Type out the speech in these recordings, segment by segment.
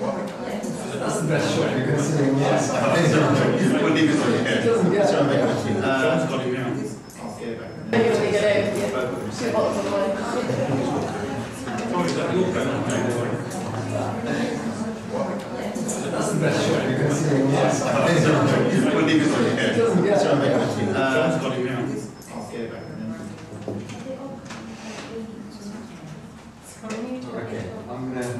That's the best shot you can see. We'll leave it on your head. Doesn't get John's got him now. I'll get back. That's the best shot you can see. We'll leave it on your head. Doesn't get John's got him now. I'll get back. Okay, I'm gonna.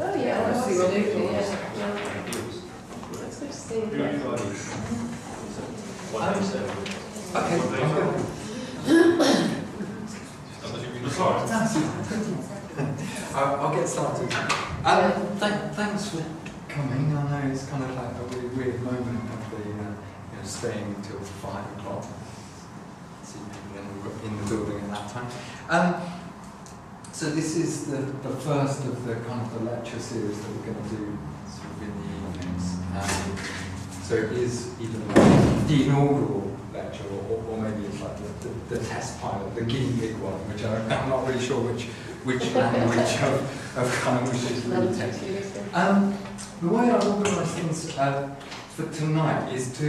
Oh yeah, absolutely, yeah. That's good to see. I'll get started. Thanks for coming. I know it's kind of like a weird moment of the, staying until 5 o'clock. See people in the building at that time. So this is the first of the kind of the lecture series that we're going to do sort of in the evenings. So it is either the inaugural lecture or maybe it's like the test pilot, the guinea pig one, which I'm not really sure which language of kind of which is really taking. The way I organise things for tonight is to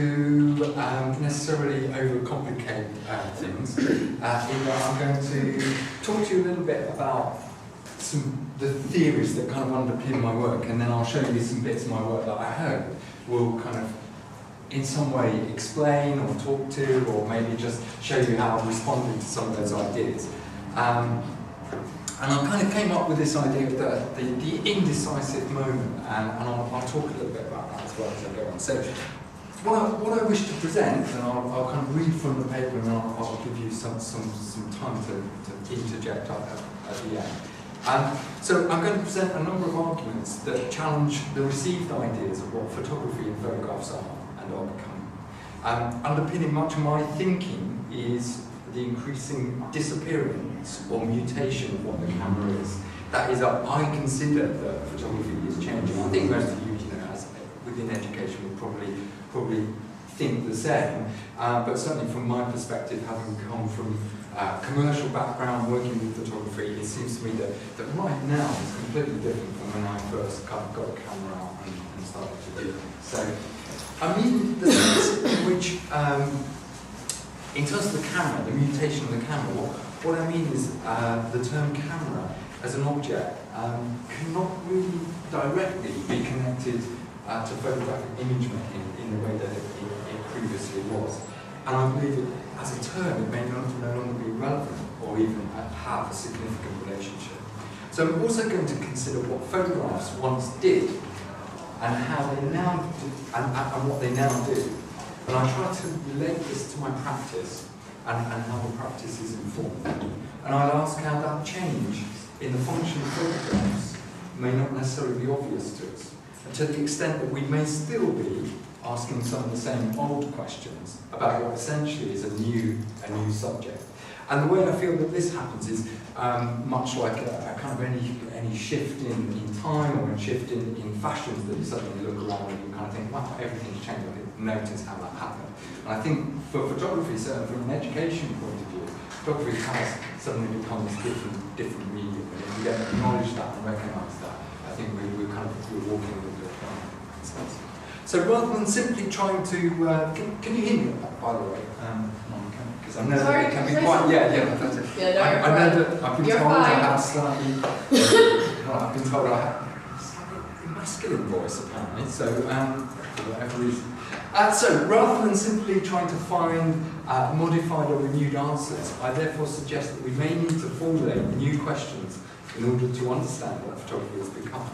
necessarily overcomplicate things. In that I'm going to talk to you a little bit about the theories that kind of underpin my work, and then I'll show you some bits of my work that I hope will kind of in some way explain or talk to, or maybe just show you how I'm responding to some of those ideas. And I kind of came up with this idea of the indecisive moment, and I'll talk a little bit about that as well as I go on. So what I wish to present, and I'll kind of read from the paper, and I'll give you some time to interject at the end. So I'm going to present a number of arguments that challenge the received ideas of what photography and photographs are and are becoming. Underpinning much of my thinking is the increasing disappearance or mutation of what the camera is. That is, I consider that photography is changing. I think most of you, as within education, would probably think the same. But certainly from my perspective, having come from a commercial background, working with photography, it seems to me that right now is completely different from when I first got a camera out and started to do it. So, I mean, the sense in which, in terms of the camera, the mutation of the camera, what I mean is the term camera as an object cannot really directly be connected to photographic image making in the way that it previously was. And I believe that as a term, it may no longer be relevant or even have a significant relationship. So I'm also going to consider what photographs once did and how they now do, and what they now do. And I try to relate this to my practice and how the practice is informed. And I'd ask how that change in the function of photographs may not necessarily be obvious to us, and to the extent that we may still be asking some of the same old questions about what essentially is a new subject. And the way I feel that this happens is much like a kind of any shift in time or a shift in fashions that you suddenly look around and you kind of think, wow, everything's changed. I didn't notice how that happened. And I think for photography, certainly from an education point of view, photography has suddenly become this different medium. And if we don't acknowledge that and recognise that, I think we're walking a little bit in space. So rather than simply trying to, can you hear me, by the way? Because I know that it can be quite, that's it. Yeah, no, I know that I've been you're told fine. I have slightly, I've been told I have a slightly masculine voice apparently, so for whatever reason. So rather than simply trying to find modified or renewed answers, I therefore suggest that we may need to formulate new questions in order to understand what photography has become.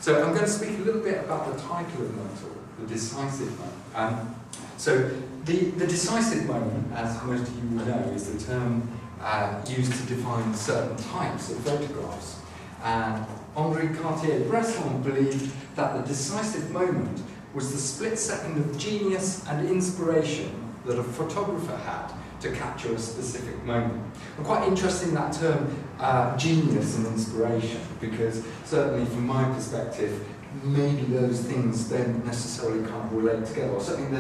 So I'm going to speak a little bit about the title of the talk, the decisive moment. So the decisive moment, as most of you will know, is the term used to define certain types of photographs. Henri Cartier-Bresson believed that the decisive moment was the split second of genius and inspiration that a photographer had to capture a specific moment. I'm quite interested in that term, genius and inspiration, because certainly from my perspective, maybe those things don't necessarily kind of relate together, or certainly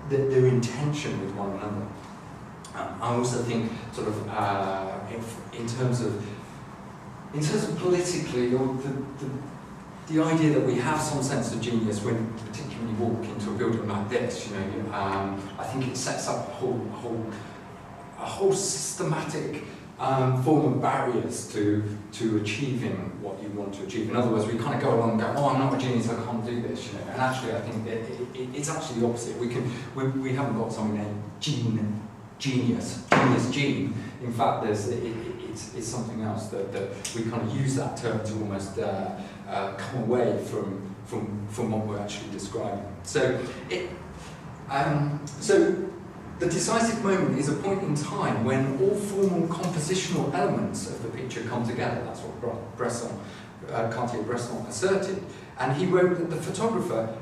they're in tension with one another. I also think sort of in terms of politically, or the idea that we have some sense of genius when particularly you walk into a building like this, I think it sets up a whole systematic form of barriers to achieving what you want to achieve. In other words, we kind of go along and go, oh, I'm not a genius, I can't do this, And actually, I think it's actually the opposite. We haven't got something named genius gene. In fact, it's something else that we kind of use that term to almost come away from what we're actually describing. So the decisive moment is a point in time when all formal compositional elements of the picture come together. That's what Cartier-Bresson asserted. And he wrote that the photographer,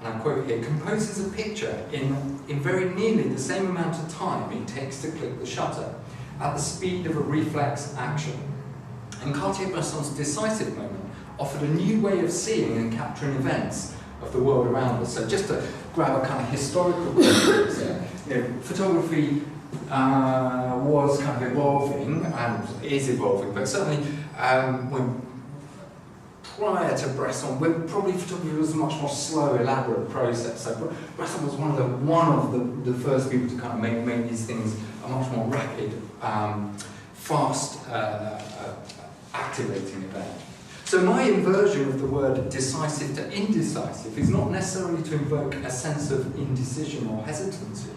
and I quote here, composes a picture in very nearly the same amount of time it takes to click the shutter, at the speed of a reflex action. And Cartier-Bresson's decisive moment offered a new way of seeing and capturing events of the world around us. So just to grab a kind of historical context here, photography was kind of evolving and is evolving, but certainly when prior to Bresson, when probably photography was a much more slow, elaborate process. So Bresson was one of the first people to kind of make these things a much more rapid, fast, activating event. So my inversion of the word decisive to indecisive is not necessarily to invoke a sense of indecision or hesitancy,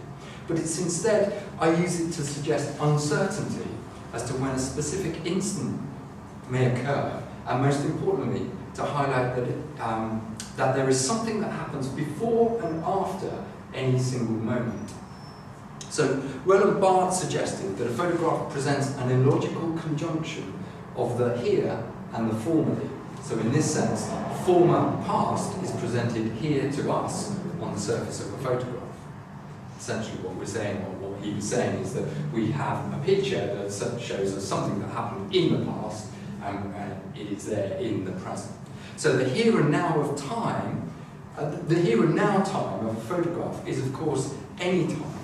but it's instead, I use it to suggest uncertainty as to when a specific instant may occur, and most importantly, to highlight that there is something that happens before and after any single moment. So Roland Barthes suggested that a photograph presents an illogical conjunction of the here and the formerly. So in this sense, former past is presented here to us on the surface of a photograph. Essentially what we're saying, or what he was saying, is that we have a picture that shows us something that happened in the past, and it is there in the present. So the here and now of time, the here and now time of a photograph is of course any time,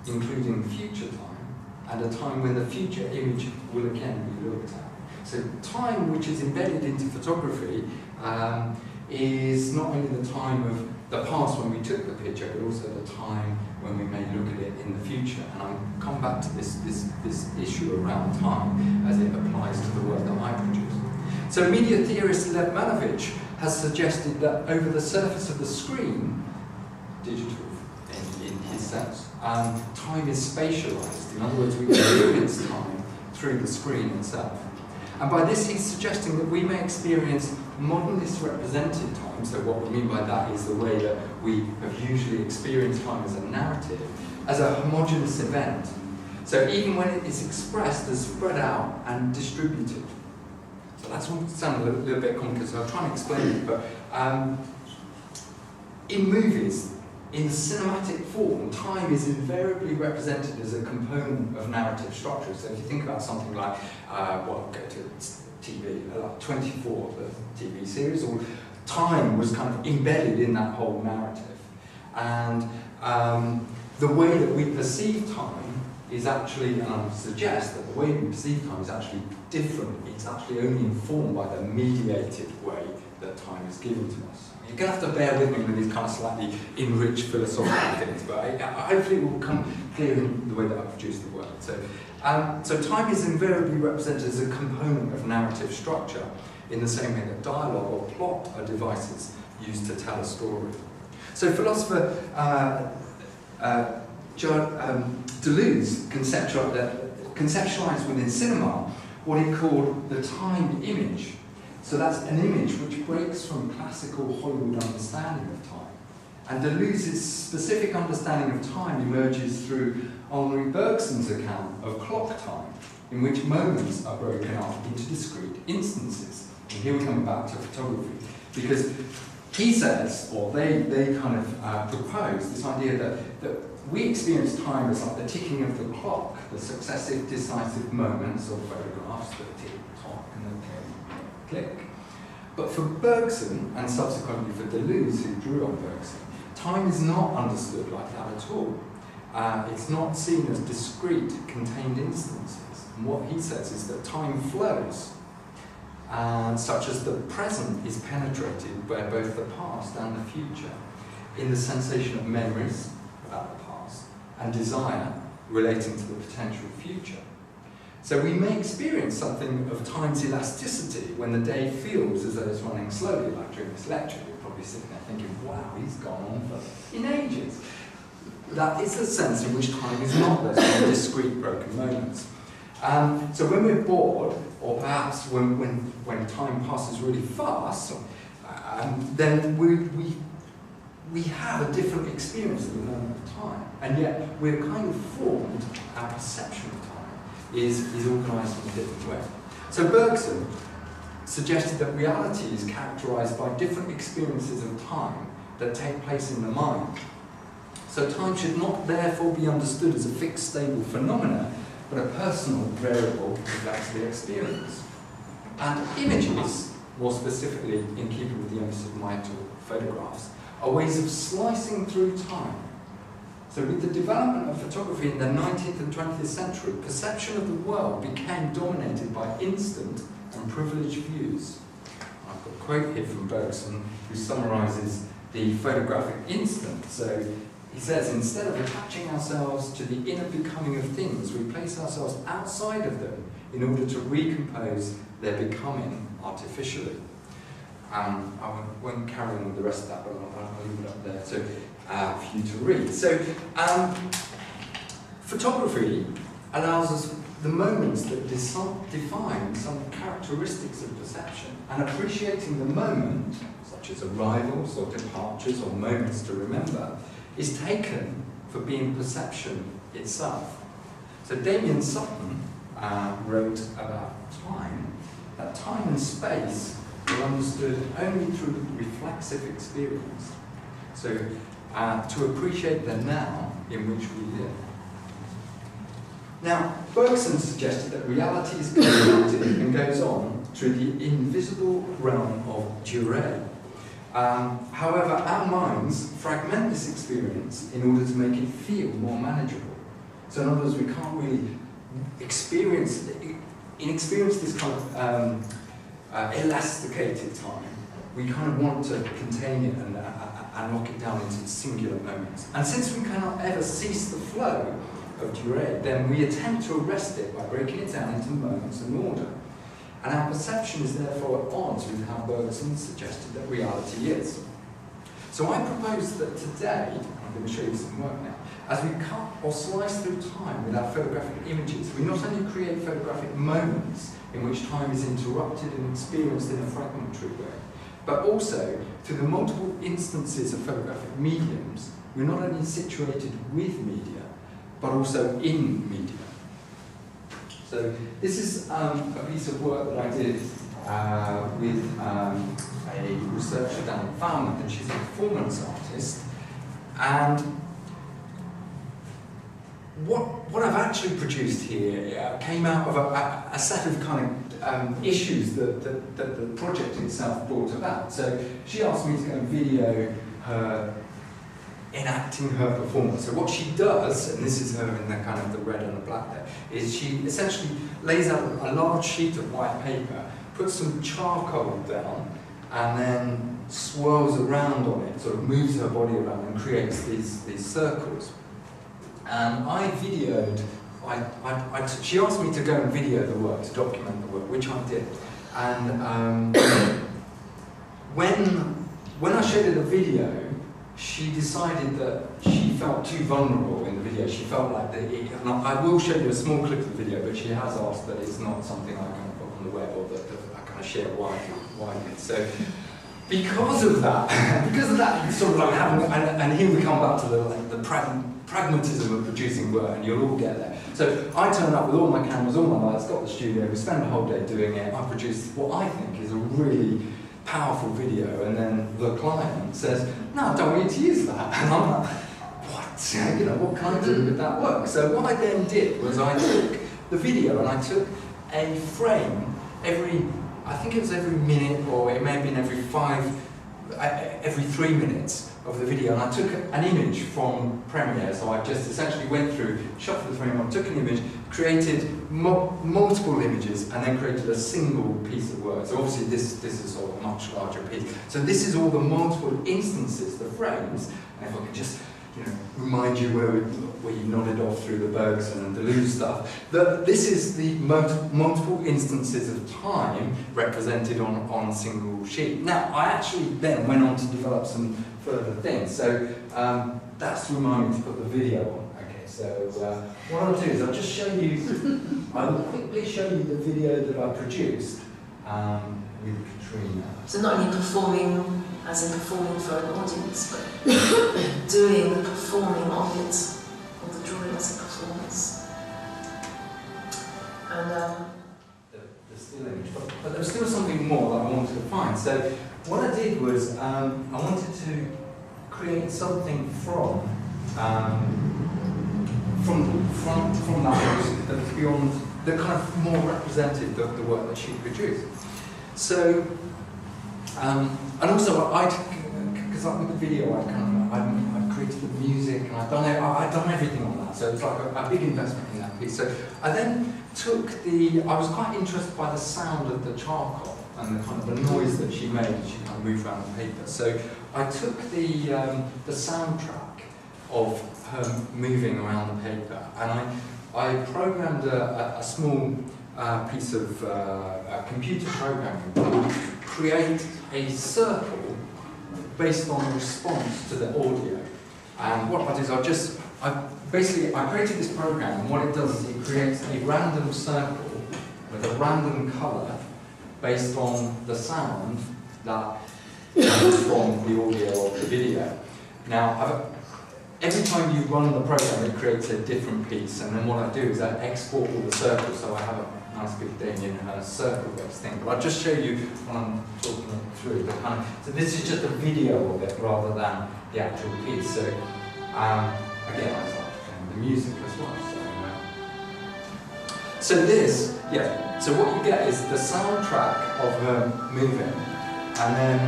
including future time, and a time when the future image will again be looked at. So time which is embedded into photography is not only the time of the past when we took the picture, but also the time when we may look at it in the future. And I'll come back to this issue around time as it applies to the work that I produce. So media theorist Lev Malevich has suggested that over the surface of the screen, digital in his sense, time is spatialized. In other words, we experience time through the screen itself. And by this he's suggesting that we may experience modernist represented time, so what we mean by that is the way that we have usually experienced time as a narrative, as a homogeneous event. So even when it is expressed as spread out and distributed. So that's going to sound a little bit complicated, so I'll try and explain it, but in movies, in cinematic form, time is invariably represented as a component of narrative structure. So if you think about something like, go to TV, like 24, the TV series, or time was kind of embedded in that whole narrative. And the way that we perceive time is actually, and I would suggest that the way we perceive time is actually different. It's actually only informed by the mediated way that time is given to us. You're going to have to bear with me with these kind of slightly enriched philosophical things, but hopefully it will become clear in the way that I produce the work. So time is invariably represented as a component of narrative structure in the same way that dialogue or plot are devices used to tell a story. So philosopher Deleuze conceptualized within cinema what he called the timed image. So that's an image which breaks from classical Hollywood understanding of time. And Deleuze's specific understanding of time emerges through Henri Bergson's account of clock time, in which moments are broken up into discrete instances. And here we come back to photography, because he says, or they kind of propose this idea that we experience time as like the ticking of the clock, the successive decisive moments of photographs, the tick, tock, and the click. But for Bergson, and subsequently for Deleuze, who drew on Bergson, time is not understood like that at all. It's not seen as discrete, contained instances. And what he says is that time flows, such as the present is penetrated by both the past and the future, in the sensation of memories about the past and desire relating to the potential future. So we may experience something of time's elasticity when the day feels as though it's running slowly, like during this lecture. You're probably sitting there thinking, wow, he's gone on in ages. That is the sense in which time is not those discrete broken moments. So when we're bored, or perhaps when time passes really fast, then we have a different experience of the moment of time. And yet we're kind of formed, our perception of time is organised in a different way. So Bergson suggested that reality is characterised by different experiences of time that take place in the mind. So time should not therefore be understood as a fixed, stable phenomena, but a personal, variable, reflexive experience. And images, more specifically in keeping with the emphasis of my talk, photographs, are ways of slicing through time. So with the development of photography in the 19th and 20th century, perception of the world became dominated by instant and privileged views. I've got a quote here from Bergson, who summarises the photographic instant. So he says, instead of attaching ourselves to the inner becoming of things, we place ourselves outside of them in order to recompose their becoming artificially. I won't carry on with the rest of that, but I'll leave it up there for you to read. So, photography allows us the moments that define some characteristics of perception, and appreciating the moment, such as arrivals or departures or moments to remember, is taken for being perception itself. So Damien Sutton wrote about time, that time and space are understood only through reflexive experience. So to appreciate the now in which we live. Now, Bergson suggested that reality is constructed and goes on through the invisible realm of durée. However, our minds fragment this experience in order to make it feel more manageable. So in other words, we can't really experience this kind of elasticated time. We kind of want to contain it and lock it down into singular moments. And since we cannot ever cease the flow of durée, then we attempt to arrest it by breaking it down into moments and order. And our perception is therefore at odds with how Bergson suggested that reality is. So I propose that today, I'm going to show you some work now, as we cut or slice through time with our photographic images, we not only create photographic moments in which time is interrupted and experienced in a fragmentary way, but also through the multiple instances of photographic mediums, we're not only situated with media, but also in media. So this is a piece of work that I did with a researcher down in Falmouth, and she's a performance artist. And what I've actually produced here came out of a set of kind of issues that the project itself brought about. So she asked me to go and video her enacting her performance. So what she does, and this is her in the kind of the red and the black there, is she essentially lays out a large sheet of white paper, puts some charcoal down, and then swirls around on it, sort of moves her body around and creates these circles. And I videoed, she asked me to go and video the work, to document the work, which I did. And when I showed her the video, she decided that she felt too vulnerable in the video. She felt like I will show you a small clip of the video, but she has asked that it's not something I can put on the web or that I kind of share widely. So because of that, sort of like having, and here we come back to the pragmatism of producing work, and you'll all get there. So I turn up with all my cameras, all my lights, got the studio, we spend the whole day doing it. I produce what I think is a really powerful video, and then the client says, no, I don't want you to use that. And I'm like, what? You know, what can I do with that work? So what I then did was I took the video and I took a frame every I think it was every minute, or it may have been every 3 minutes of the video, and I took an image from Premiere, so I just essentially went through, shuffled the frame on, took an image, created multiple images, and then created a single piece of work. So obviously this is sort of a much larger piece. So this is all the multiple instances, the frames, and if I could just remind you where you nodded off through the Bergson and Deleuze stuff, that this is the multiple instances of time represented on a single sheet. Now, I actually then went on to develop some further things. So that's to remind me to put the video on. Okay, so what I'll do is I'll just show you, I will quickly show you the video that I produced with Katrina. So not only performing, as in performing for an audience, but doing the performing of it, or the drawing as a performance. And the still image, but there was still something more that I wanted to find. So what I did was I wanted to create something from that was beyond, that kind of more represented the work that she produced. So, and also because with the video I created the music and I'd done everything on that. So it was like a big investment in that piece. So I then took I was quite interested by the sound of the charcoal and the kind of the noise that she made as she kind of moved around the paper. So I took the soundtrack of her moving around the paper, and I programmed a small piece of computer programming to create a circle based on the response to the audio. And what I did is I created this program, and what it does is it creates a random circle with a random colour based on the sound that comes from the audio of the video. Now, every time you run the program, it creates a different piece, and then what I do is I export all the circles, so I have a nice big Damien circle-based thing. But I'll just show you when I'm talking it through the kind of. So this is just a video of it rather than the actual piece. So again, I start playing the music as well. So this, so what you get is the soundtrack of her moving, and then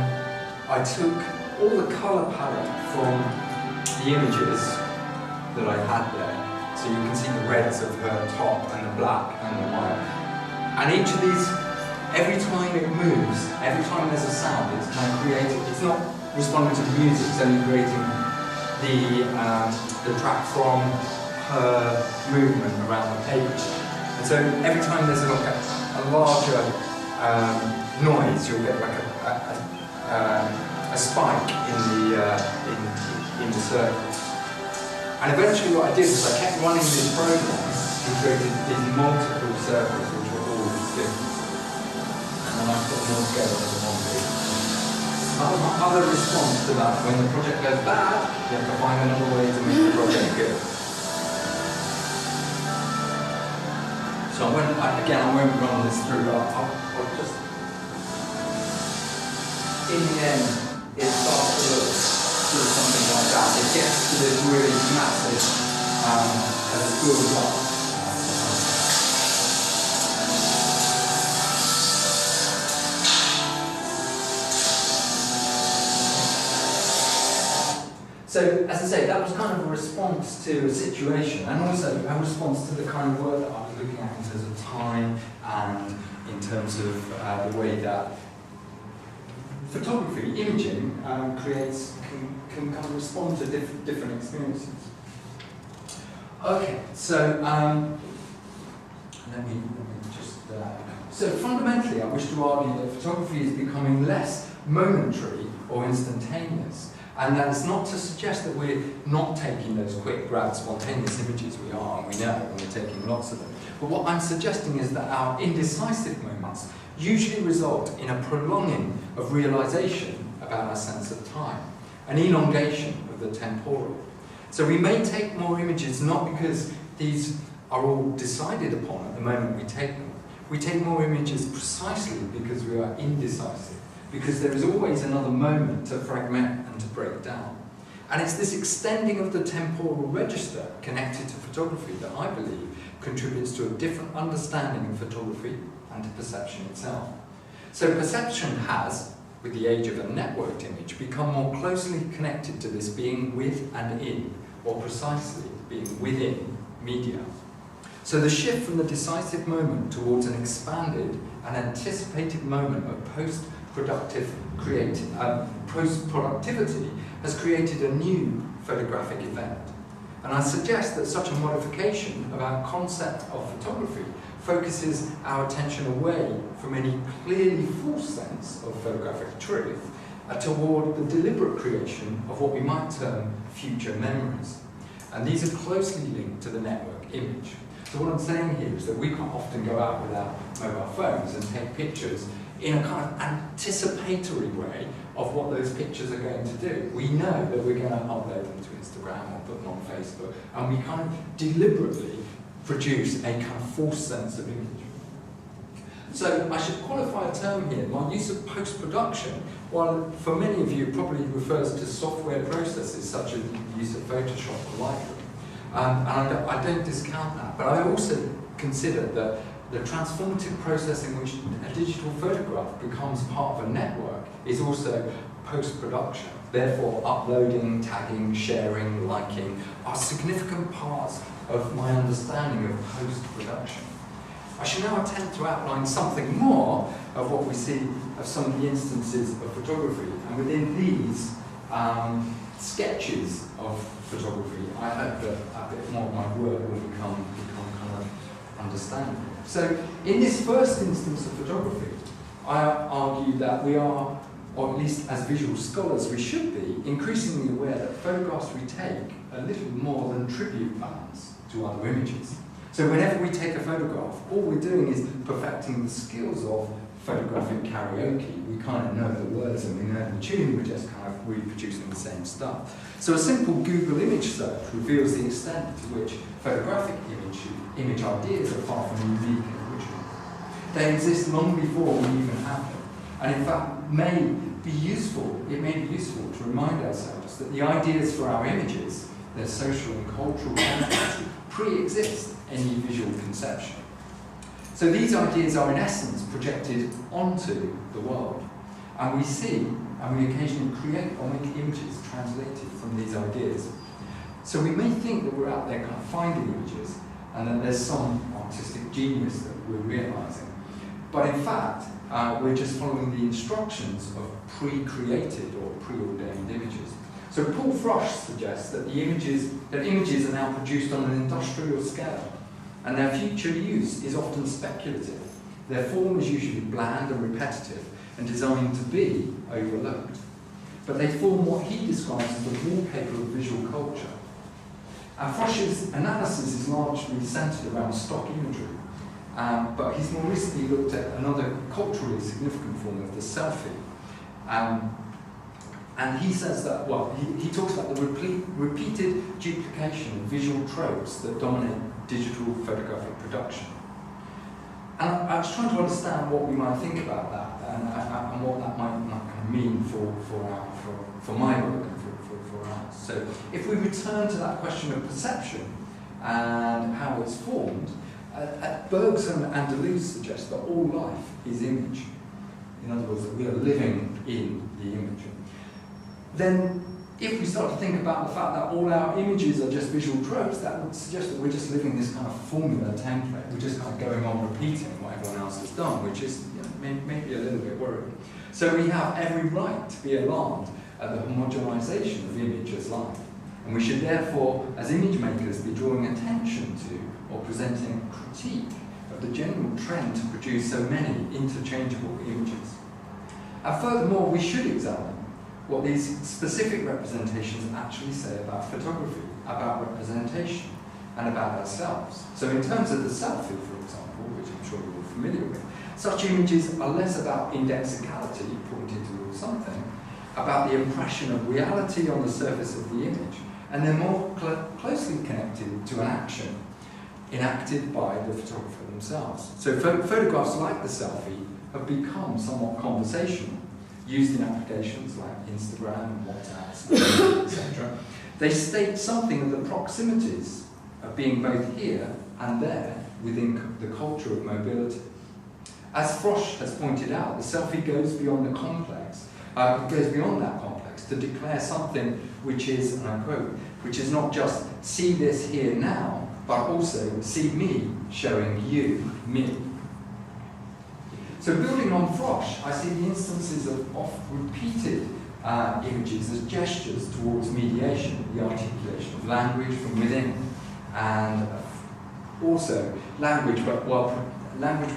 I took all the colour palette from the images that I had there. So you can see the reds of her top and the black and the white. And each of these, every time it moves, every time there's a sound, it's kind of creating, it's not responding to the music, it's only creating the track from her movement around the page. And so every time there's like a larger noise, you'll get like a spike in the circle. And eventually what I did was I kept running this program and created these multiple circles which were all different. And then I put them all together as one big. Other response to that, when the project goes bad, you have to find another way to make the project good. So I won't run this through, but I'll just, in the end, it starts to look something like that. It gets to this really massive, as it builds up. So, as I say, that was kind of a response to a situation, and also a response to the kind of work that I was looking at in terms of time and in terms of the way that photography, imaging, can kind of respond to different experiences. Okay, so let me just. So fundamentally, I wish to argue that photography is becoming less momentary or instantaneous. And that's not to suggest that we're not taking those quick, grab, spontaneous images. We are, and we know, and we're taking lots of them. But what I'm suggesting is that our indecisive moments usually result in a prolonging of realization about our sense of time, an elongation of the temporal. So we may take more images not because these are all decided upon at the moment we take them. We take more images precisely because we are indecisive, because there is always another moment to fragment and to break down. And it's this extending of the temporal register connected to photography that I believe contributes to a different understanding of photography and to perception itself. So perception has, with the age of a networked image, become more closely connected to this being with and in, or precisely being within media. So the shift from the decisive moment towards an expanded and anticipated moment of post-productivity has created a new photographic event. And I suggest that such a modification of our concept of photography focuses our attention away from any clearly false sense of photographic truth toward the deliberate creation of what we might term future memories. And these are closely linked to the network image. So what I'm saying here is that we quite often go out with our mobile phones and take pictures in a kind of anticipatory way of what those pictures are going to do. We know that we're going to upload them to Instagram or put them on Facebook, and we kind of deliberately produce a kind of false sense of image. So I should qualify a term here. My use of post-production, while for many of you it probably refers to software processes such as the use of Photoshop or Lightroom. And I don't discount that, but I also consider that the transformative process in which a digital photograph becomes part of a network is also post-production. Therefore, uploading, tagging, sharing, liking are significant parts of my understanding of post-production. I shall now attempt to outline something more of what we see of some of the instances of photography, and within these sketches of photography, I hope that a bit more of my work will become kind of understandable. So, in this first instance of photography, I argue that we are, or at least as visual scholars we should be, increasingly aware that photographs we take are little more than tribute bands to other images. So whenever we take a photograph, all we're doing is perfecting the skills of photographic karaoke. We kind of know the words and we know the tune, we're just kind of reproducing the same stuff. So a simple Google image search reveals the extent to which photographic image ideas are far from unique and original. They exist long before we even have them. And in fact, it may be useful to remind ourselves that the ideas for our images, their social and cultural context, pre-exist any visual conception. So these ideas are in essence projected onto the world. And we see, and we occasionally create or make images translated from these ideas. So we may think that we're out there kind of finding images, and that there's some artistic genius that we're realizing. But in fact, we're just following the instructions of pre-created or preordained images. So Paul Frosch suggests that images are now produced on an industrial scale, and their future use is often speculative. Their form is usually bland and repetitive, and designed to be overlooked. But they form what he describes as the wallpaper of visual culture. And Frosch's analysis is largely centred around stock imagery, but he's more recently looked at another culturally significant form of the selfie. And he says that, well, he talks about the repeated duplication of visual tropes that dominate digital photographic production. And I was trying to understand what we might think about that and what that might mean for my work and for ours. So if we return to that question of perception and how it's formed, Bergson and Deleuze suggest that all life is image. In other words, that we are living in the image. Then, if we start to think about the fact that all our images are just visual tropes, that would suggest that we're just living this kind of formula template. We're just kind of going on repeating what everyone else has done, which is maybe a little bit worrying. So we have every right to be alarmed at the homogenization of image as life. And we should therefore, as image makers, be drawing attention to or presenting a critique of the general trend to produce so many interchangeable images. And furthermore, we should examine what these specific representations actually say about photography, about representation, and about ourselves. So in terms of the selfie, for example, which I'm sure you're all familiar with, such images are less about indexicality, pointing towards something, about the impression of reality on the surface of the image, and they're more closely connected to an action enacted by the photographer themselves. So photographs like the selfie have become somewhat conversational, used in applications like Instagram and WhatsApp, etc. They state something of the proximities of being both here and there within the culture of mobility. As Frosch has pointed out, the selfie goes beyond the complex, goes beyond that complex to declare something which is, and I quote, which is not just see this here now, but also see me showing you me. So building on Frosch, I see the instances of oft-repeated images as gestures towards mediation, the articulation of language from within, and also language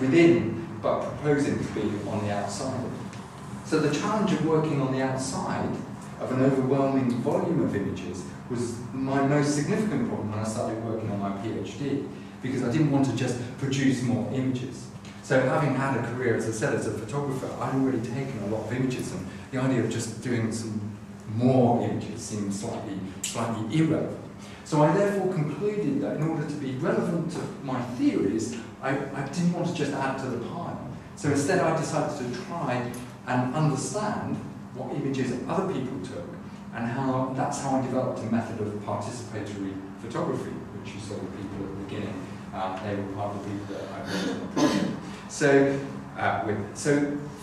within, but proposing to be on the outside. So the challenge of working on the outside of an overwhelming volume of images was my most significant problem when I started working on my PhD, because I didn't want to just produce more images. So having had a career, as I said, as a photographer, I'd already taken a lot of images, and the idea of just doing some more images seemed slightly irrelevant. So I therefore concluded that in order to be relevant to my theories, I didn't want to just add to the pile. So instead I decided to try and understand what images other people took, and that's how I developed a method of participatory photography, which you saw the people at the beginning. They were part of the people that I worked on the project. So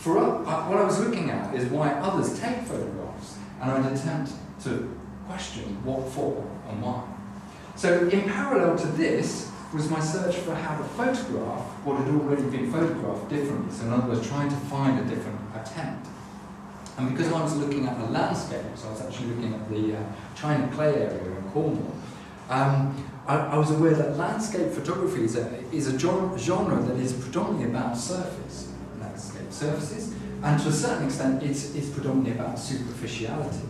what I was looking at is why others take photographs, and I'd attempt to question what for and why. So in parallel to this was my search for how to photograph what had already been photographed differently. So in other words, trying to find a different attempt. And because I was looking at the landscape, so I was actually looking at the China Clay area in Cornwall, I was aware that landscape photography is a genre that is predominantly about landscape surfaces, and to a certain extent it's predominantly about superficiality.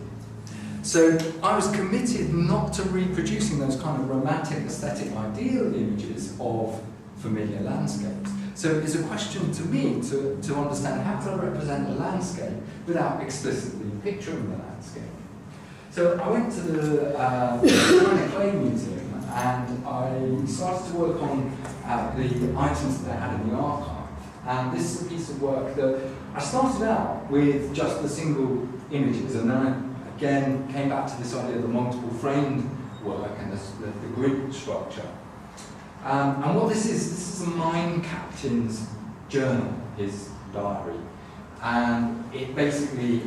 So I was committed not to reproducing those kind of romantic aesthetic ideal images of familiar landscapes. So it's a question to me to understand how can I represent a landscape without explicitly picturing the landscape. So I went to the China Clay Museum, and I started to work on the items that they had in the archive. And this is a piece of work that I started out with just the single images, and then I again came back to this idea of the multiple framed work and the grid structure. And what this is a mine captain's journal, his diary. And it basically,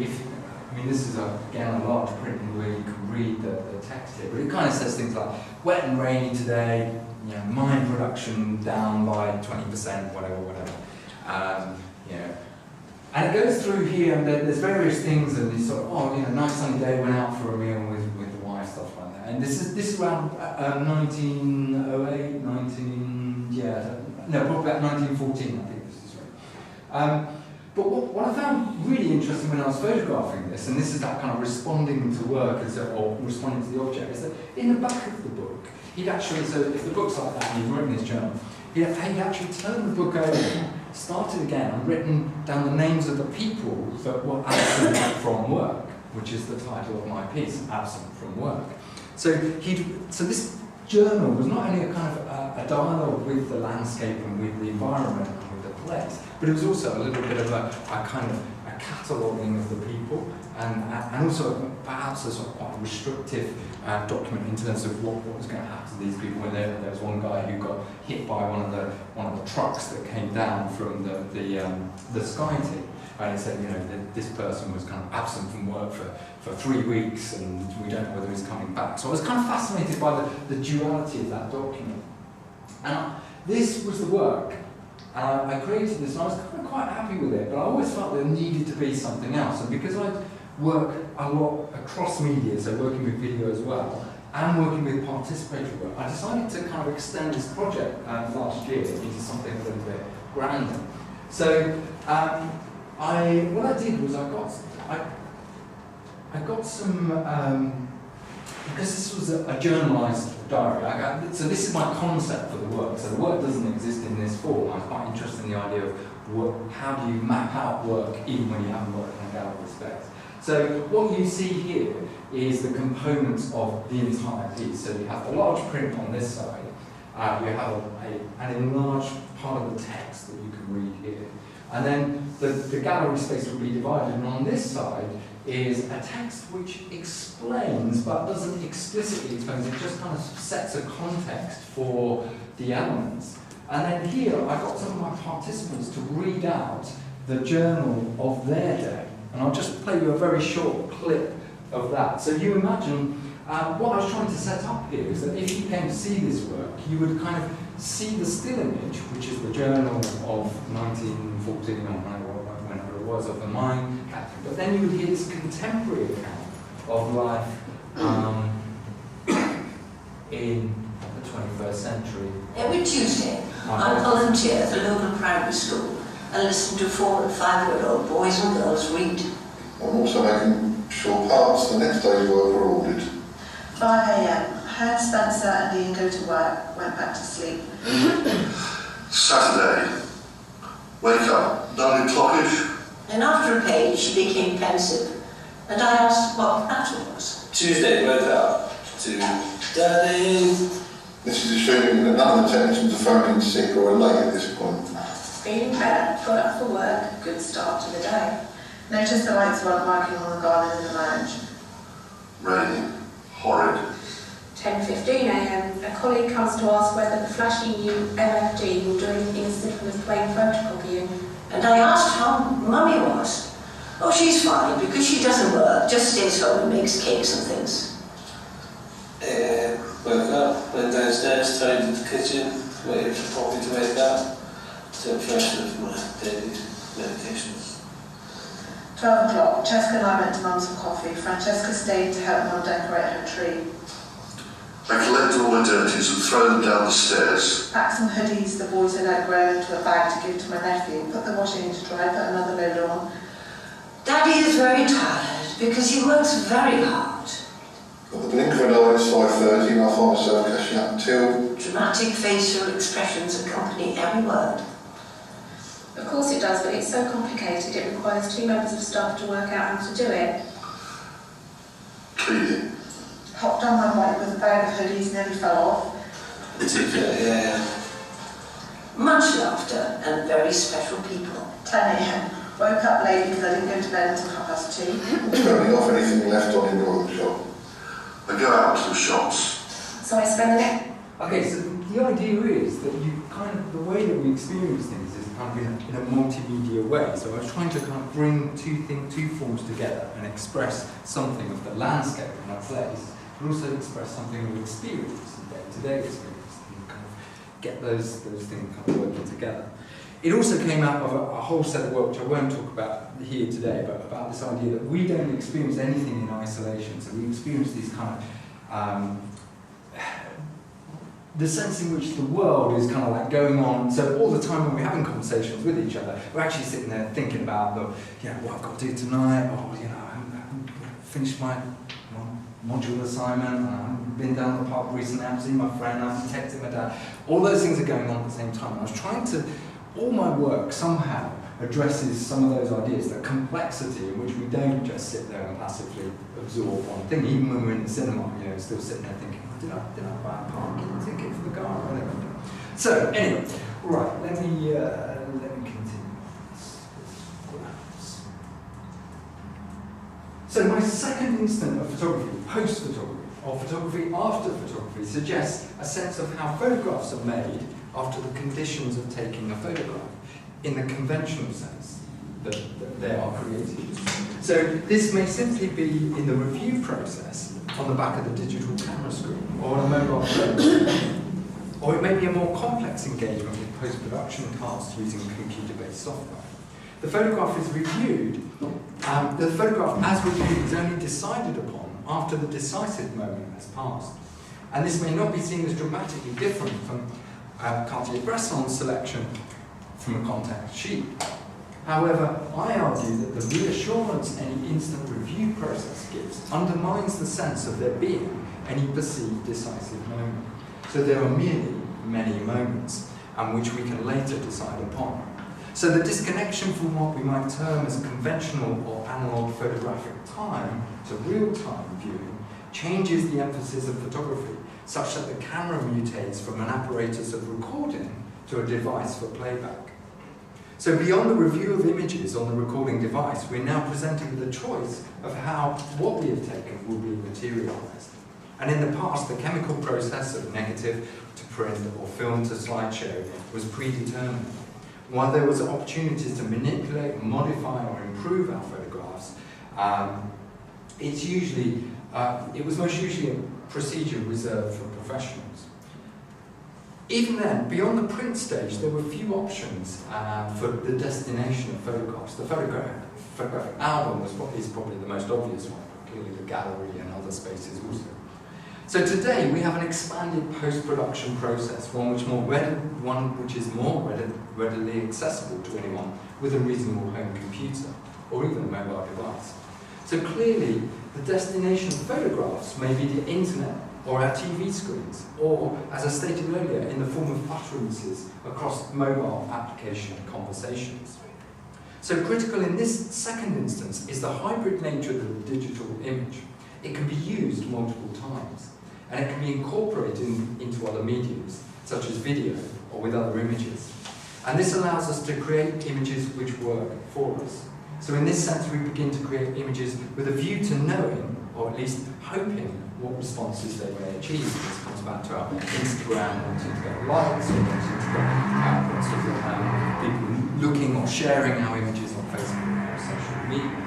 this is again a large printing where you can read the text here, but it kind of says things like, wet and rainy today, mine production down by 20%, whatever. And it goes through here, and there's various things, and it's sort of, nice sunny day, went out for a meal with the wife, stuff like that. And this is around 1908, probably about 1914, I think this is right. But what I found really interesting when I was photographing this, and this is that kind of responding to work or responding to the object, is that in the back of the book, he'd actually, so if the book's like that and he'd written his journal, he'd actually turned the book over, started again, and written down the names of the people that were absent from work, which is the title of my piece, Absent from Work. So this journal was not only a kind of a dialogue with the landscape and with the environment and with the place, but it was also a little bit of a kind of a cataloguing of the people, and also perhaps a sort of quite restrictive document in terms of what was going to happen to these people. When there was one guy who got hit by one of the trucks that came down from the Sky team, and it said, that this person was kind of absent from work for 3 weeks, and we don't know whether he's coming back. So I was kind of fascinated by the duality of that document. And this was the work. I created this, and I was kind of quite happy with it, but I always felt there needed to be something else. And because I work a lot across media, so working with video as well, and working with participatory work, I decided to kind of extend this project last year into something a little bit grander. So what I did was I got some, because this was a journalised diary, so this is my concept for the work. So the work doesn't exist in this form. I was quite interested in the idea of how do you map out work even when you haven't worked in a gallery space. So what you see here is the components of the entire piece. So you have a large print on this side. You have an enlarged part of the text that you can read here. And then the gallery space will be divided, and on this side is a text which explains, but doesn't explicitly explain, it just kind of sets a context for the elements. And then here, I got some of my participants to read out the journal of their day. And I'll just play you a very short clip of that. So you imagine, what I was trying to set up here is that if you came to see this work, you would kind of see the still image, which is the journal of 1914 or whenever it was, of the mine captain. But then you would hear this contemporary account of life in the 21st century. Every Tuesday, I volunteer at the local primary school and listen to 4- and 5-year-old boys and girls read. I'm also making sure parts of the next day's work are ordered. 5 a.m. Heard Spencer and Ian go to work, went back to sleep. Saturday. Wake up, 9 o'clock-ish. And after a page, she became pensive, and I asked what the matter was. Tuesday, woke up to Daddy. This is assuming that none of the technicians are phoning sick or are late at this point. Feeling better, got up for work, good start to the day. Noticed the lights weren't working on the garden in the lounge. Raining. Horrid. 10:15 a.m. A colleague comes to ask whether the flashy new MFD will do anything as simple as plain photocopying. And I asked how Mummy was. Oh, she's fine, because she doesn't work, just stays home and makes cakes and things. Woke up, went downstairs, tidied the kitchen, waited for Poppy to wake up, took fresh of my daily medications. 12 o'clock, Cheska and I went to Mum's for coffee. Francesca stayed to help Mum decorate her tree. I collected all my dirties and throw them down the stairs. Packed some hoodies the boys had outgrown into a bag to give to my nephew. Put the washing to dry, put another load on. Daddy is very tired, because he works very hard. Got the blink of an eye, it's 5:30 and I find myself cashing up until... Dramatic facial expressions accompany every word. Of course it does, but it's so complicated it requires 2 members of staff to work out how to do it. Cleaning. Hopped on my bike with a bag of hoodies, nearly fell off. Yeah. Much laughter and very special people. 10 a.m. Woke up late because I didn't go to bed until 2:30. Turning off anything left on in the oil shop. I go out to the shops. So I spend the next... Okay, so the idea is that you kind of, the way that we experience things is kind of in a multimedia way. So I was trying to kind of bring two forms together and express something of the landscape in a place, but also express something of experience, day-to-day experience, and kind of get those things kind of working together. It also came out of a whole set of work, which I won't talk about here today, but about this idea that we don't experience anything in isolation. So we experience these kind of, the sense in which the world is kind of like going on. So all the time when we're having conversations with each other, we're actually sitting there thinking about what I've got to do tonight, or, I haven't finished my module assignment, I haven't been down the park recently, I haven't seen my friend, I haven't texted my dad. All those things are going on at the same time. And I was trying to, all my work somehow addresses some of those ideas, the complexity in which we don't just sit there and passively absorb one thing, even when we're in the cinema, still sitting there thinking, did I buy a parking ticket for the car or whatever. So anyway, right, let me continue. So my second instant of photography, post-photography, or photography after photography, suggests a sense of how photographs are made after the conditions of taking a photograph, in the conventional sense that they are created. So this may simply be in the review process on the back of the digital camera screen, or on a mobile phone. Or it may be a more complex engagement with post-production tasks using computer-based software. The photograph is reviewed, the photograph as reviewed is only decided upon after the decisive moment has passed. And this may not be seen as dramatically different from Cartier-Bresson's selection from a contact sheet. However, I argue that the reassurance any instant review process gives undermines the sense of there being any perceived decisive moment. So there are merely many moments, and which we can later decide upon. So the disconnection from what we might term as conventional or analog photographic time to real-time viewing changes the emphasis of photography, such that the camera mutates from an apparatus of recording to a device for playback. So beyond the review of images on the recording device, we're now presented with a choice of how what we have taken will be materialized. And in the past, the chemical process of negative to print or film to slideshow was predetermined. While there was opportunities to manipulate, modify or improve our photographs, it was most usually a procedure reserved for professionals. Even then, beyond the print stage, there were few options for the destination of photographs. The photographic album is probably the most obvious one, but clearly the gallery and other spaces also. So today we have an expanded post-production process, one which is more readily accessible to anyone with a reasonable home computer or even a mobile device. So clearly, the destination of photographs may be the internet or our TV screens, or, as I stated earlier, in the form of utterances across mobile application conversations. So critical in this second instance is the hybrid nature of the digital image. It can be used multiple times, and it can be incorporated into other mediums, such as video or with other images. And this allows us to create images which work for us. So in this sense, we begin to create images with a view to knowing, or at least hoping, what responses they may achieve. This comes back to our Instagram wanting to get likes, or wanting to get people looking or sharing our images on Facebook or social media.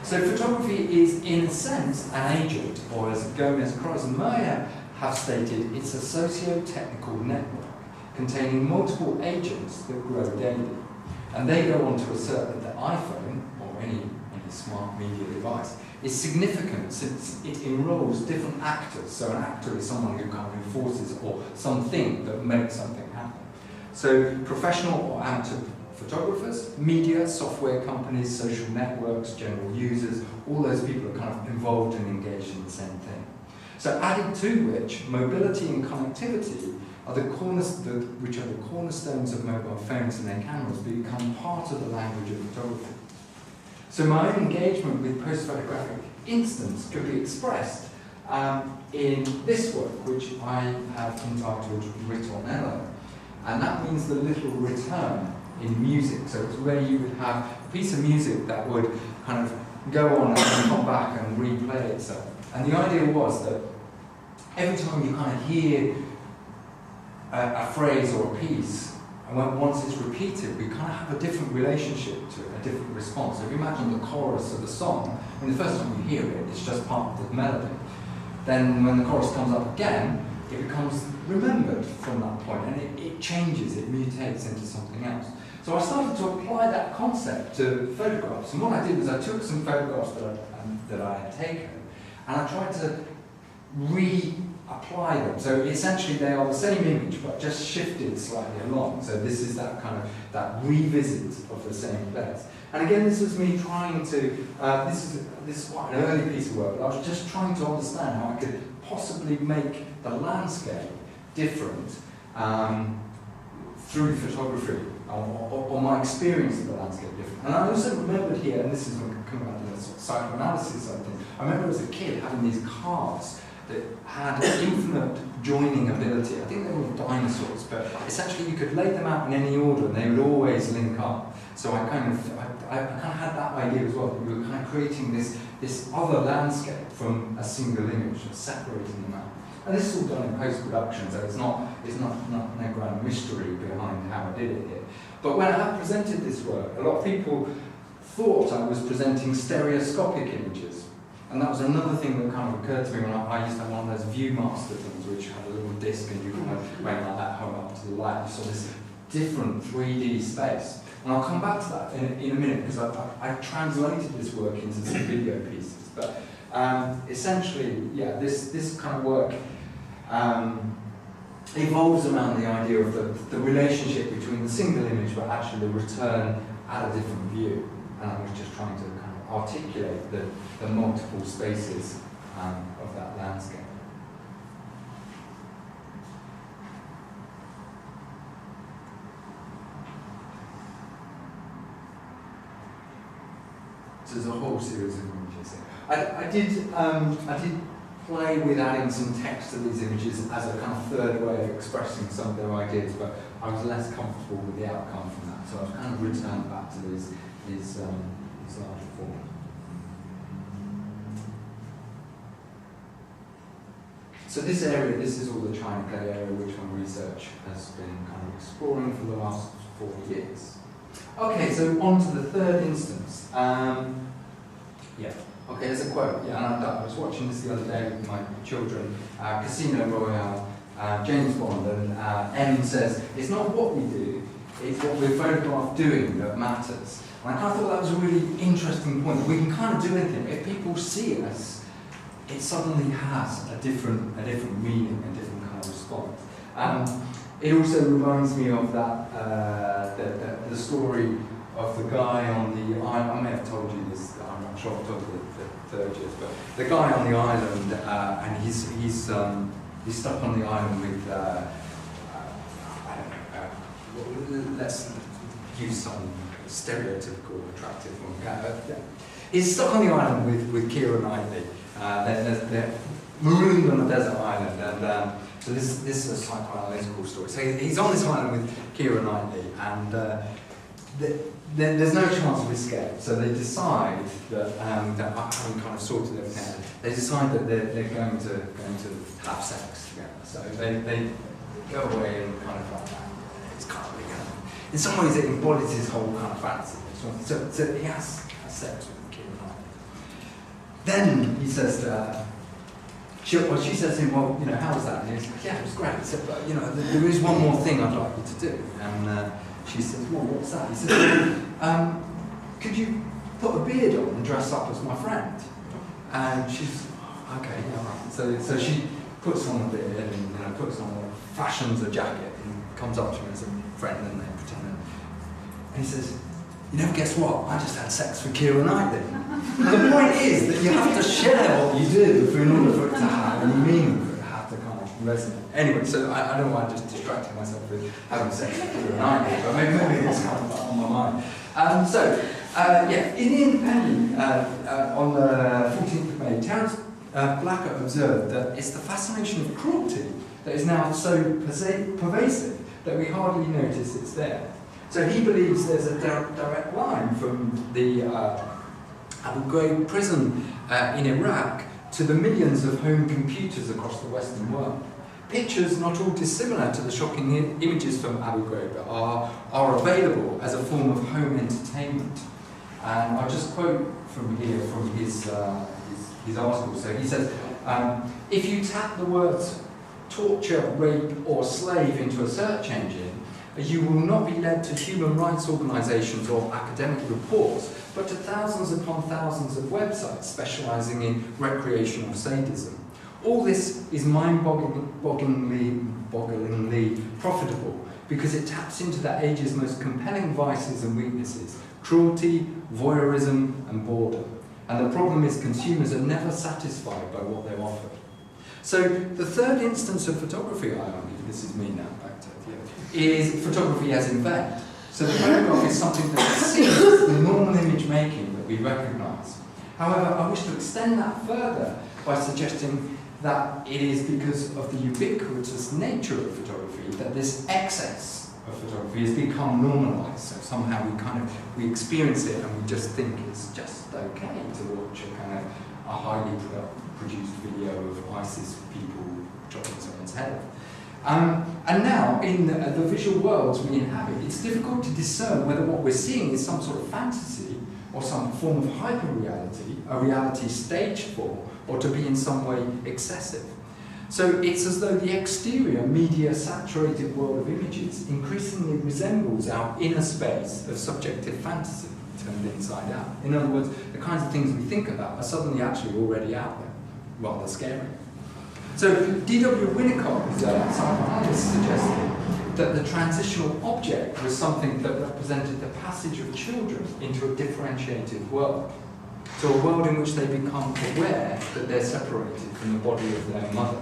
So photography is, in a sense, an agent, or as Gomez, Cross and Meyer have stated, it's a socio-technical network containing multiple agents that grow daily. And they go on to assert that the iPhone, or any smart media device, is significant since it enrolls different actors. So an actor is someone who kind of enforces or something that makes something happen. So professional or amateur photographers, media, software companies, social networks, general users, all those people are kind of involved and engaged in the same thing. So added to which, mobility and connectivity are which are the cornerstones of mobile phones and their cameras, become part of the language of photography. So my own engagement with post-photographic instance could be expressed in this work, which I have entitled Ritornello. And that means the little return in music. So it's where you would have a piece of music that would kind of go on and then come back and replay itself. And the idea was that every time you kind of hear a phrase or a piece, and once it's repeated, we kind of have a different relationship to it, a different response. So if you imagine the chorus of the song, and the first time you hear it, it's just part of the melody. Then when the chorus comes up again, it becomes remembered from that point, and it changes, it mutates into something else. So I started to apply that concept to photographs, and what I did was I took some photographs that I had taken, and I tried to reapply them. So essentially they are the same image, but just shifted slightly along. So this is that kind of, that revisit of the same place. And again, this was me trying to, this is quite an early piece of work, but I was just trying to understand how I could possibly make the landscape different through photography, or my experience of the landscape different. And I also remembered here, and this is coming out of the psychoanalysis, I think, I remember as a kid having these cards that had infinite joining ability. I think they were dinosaurs, but essentially you could lay them out in any order and they would always link up. So I kind of had that idea as well, that we were kind of creating this other landscape from a single image, separating them out. And this is all done in post-production, so it's not no grand mystery behind how I did it here. But when I presented this work, a lot of people thought I was presenting stereoscopic images. And that was another thing that kind of occurred to me when I used to have one of those Viewmaster things, which had a little disc and you kind of went like that home up to the light. You saw this different 3D space. And I'll come back to that in a minute, because I translated this work into some video pieces. But essentially, yeah, this kind of work evolves around the idea of the relationship between the single image, but actually the return at a different view. And I was just trying to kind of articulate the multiple spaces of that landscape. So there's a whole series of images here. I did play with adding some text to these images as a kind of third way of expressing some of their ideas, but I was less comfortable with the outcome from that, so I've kind of returned back to these larger forms. So this area, this is all the China clay area which my research has been kind of exploring for the last 4 years. Okay, so on to the third instance. Yeah, okay, there's a quote. Yeah, and I was watching this the other day with my children. Casino Royale, James Bond, and M says, it's not what we do, it's what we're photographed doing that matters. And I kind of thought that was a really interesting point. We can kind of do anything. If people see us, it suddenly has a different meaning, a different kind of response. It also reminds me of that the story of the guy on the island. I may have told you this. I'm not sure I've told you the third years, but the guy on the island, and he's stuck on the island with. Let's use some stereotypical attractive one. He's stuck on the island with Keira Knightley. They're marooned on a desert island, and so this is a psychoanalytical story. So he's on this island with Keira Knightley, and there's no chance of escape. So they decide that, having kind of sorted everything out, they decide that they're going to have sex together. So they go away and kind of like that. It's kind of in some ways it embodies his whole kind of fantasy. So he has sex with Keira Knightley. Then he says to her, she says to him, well, how was that? And he's like, yeah, it was great. He said, but, there is one more thing I'd like you to do. And she says, well, what's that? He says, could you put a beard on and dress up as my friend? And she's, okay, yeah, right. So she puts on a beard and puts on, fashions a jacket and comes up to him as a friend and they pretend. And he says, you never guess what? I just had sex with Keira Knightley. And the point is that you have to share what you do in order for it to have any meaning, for it to have to kind of resonate. Anyway, so I don't know why I'm just distracting myself with having sex with Keira Knightley, but maybe it's kind of on my mind. In The Independent, on the 14th of May, Terence Blacker observed that it's the fascination of cruelty that is now so pervasive that we hardly notice it's there. So he believes there's a direct line from the Abu Ghraib prison in Iraq to the millions of home computers across the Western world. Pictures not all dissimilar to the shocking images from Abu Ghraib are available as a form of home entertainment. And I'll just quote from here from his article. So he says, if you tap the words torture, rape or slave into a search engine, you will not be led to human rights organisations or academic reports, but to thousands upon thousands of websites specialising in recreational sadism. All this is mind-bogglingly profitable because it taps into the age's most compelling vices and weaknesses: cruelty, voyeurism and boredom. And the problem is consumers are never satisfied by what they're offered. So the third instance of photography, I argue, this is me now, back to you, is photography as event. So the photograph is something that exceeds the normal image making that we recognise. However, I wish to extend that further by suggesting that it is because of the ubiquitous nature of photography that this excess of photography has become normalised. So somehow we experience it and we just think it's just okay to watch a highly produced video of ISIS people chopping someone's head off. And now, in the visual worlds we inhabit, it's difficult to discern whether what we're seeing is some sort of fantasy or some form of hyper-reality, a reality staged for, or to be in some way excessive. So it's as though the exterior, media-saturated world of images increasingly resembles our inner space of subjective fantasy turned inside out. In other words, the kinds of things we think about are suddenly actually already out there. Rather scary. So D.W. Winnicott, a psychoanalyst, suggested that the transitional object was something that represented the passage of children into a differentiated world. So a world in which they become aware that they're separated from the body of their mother.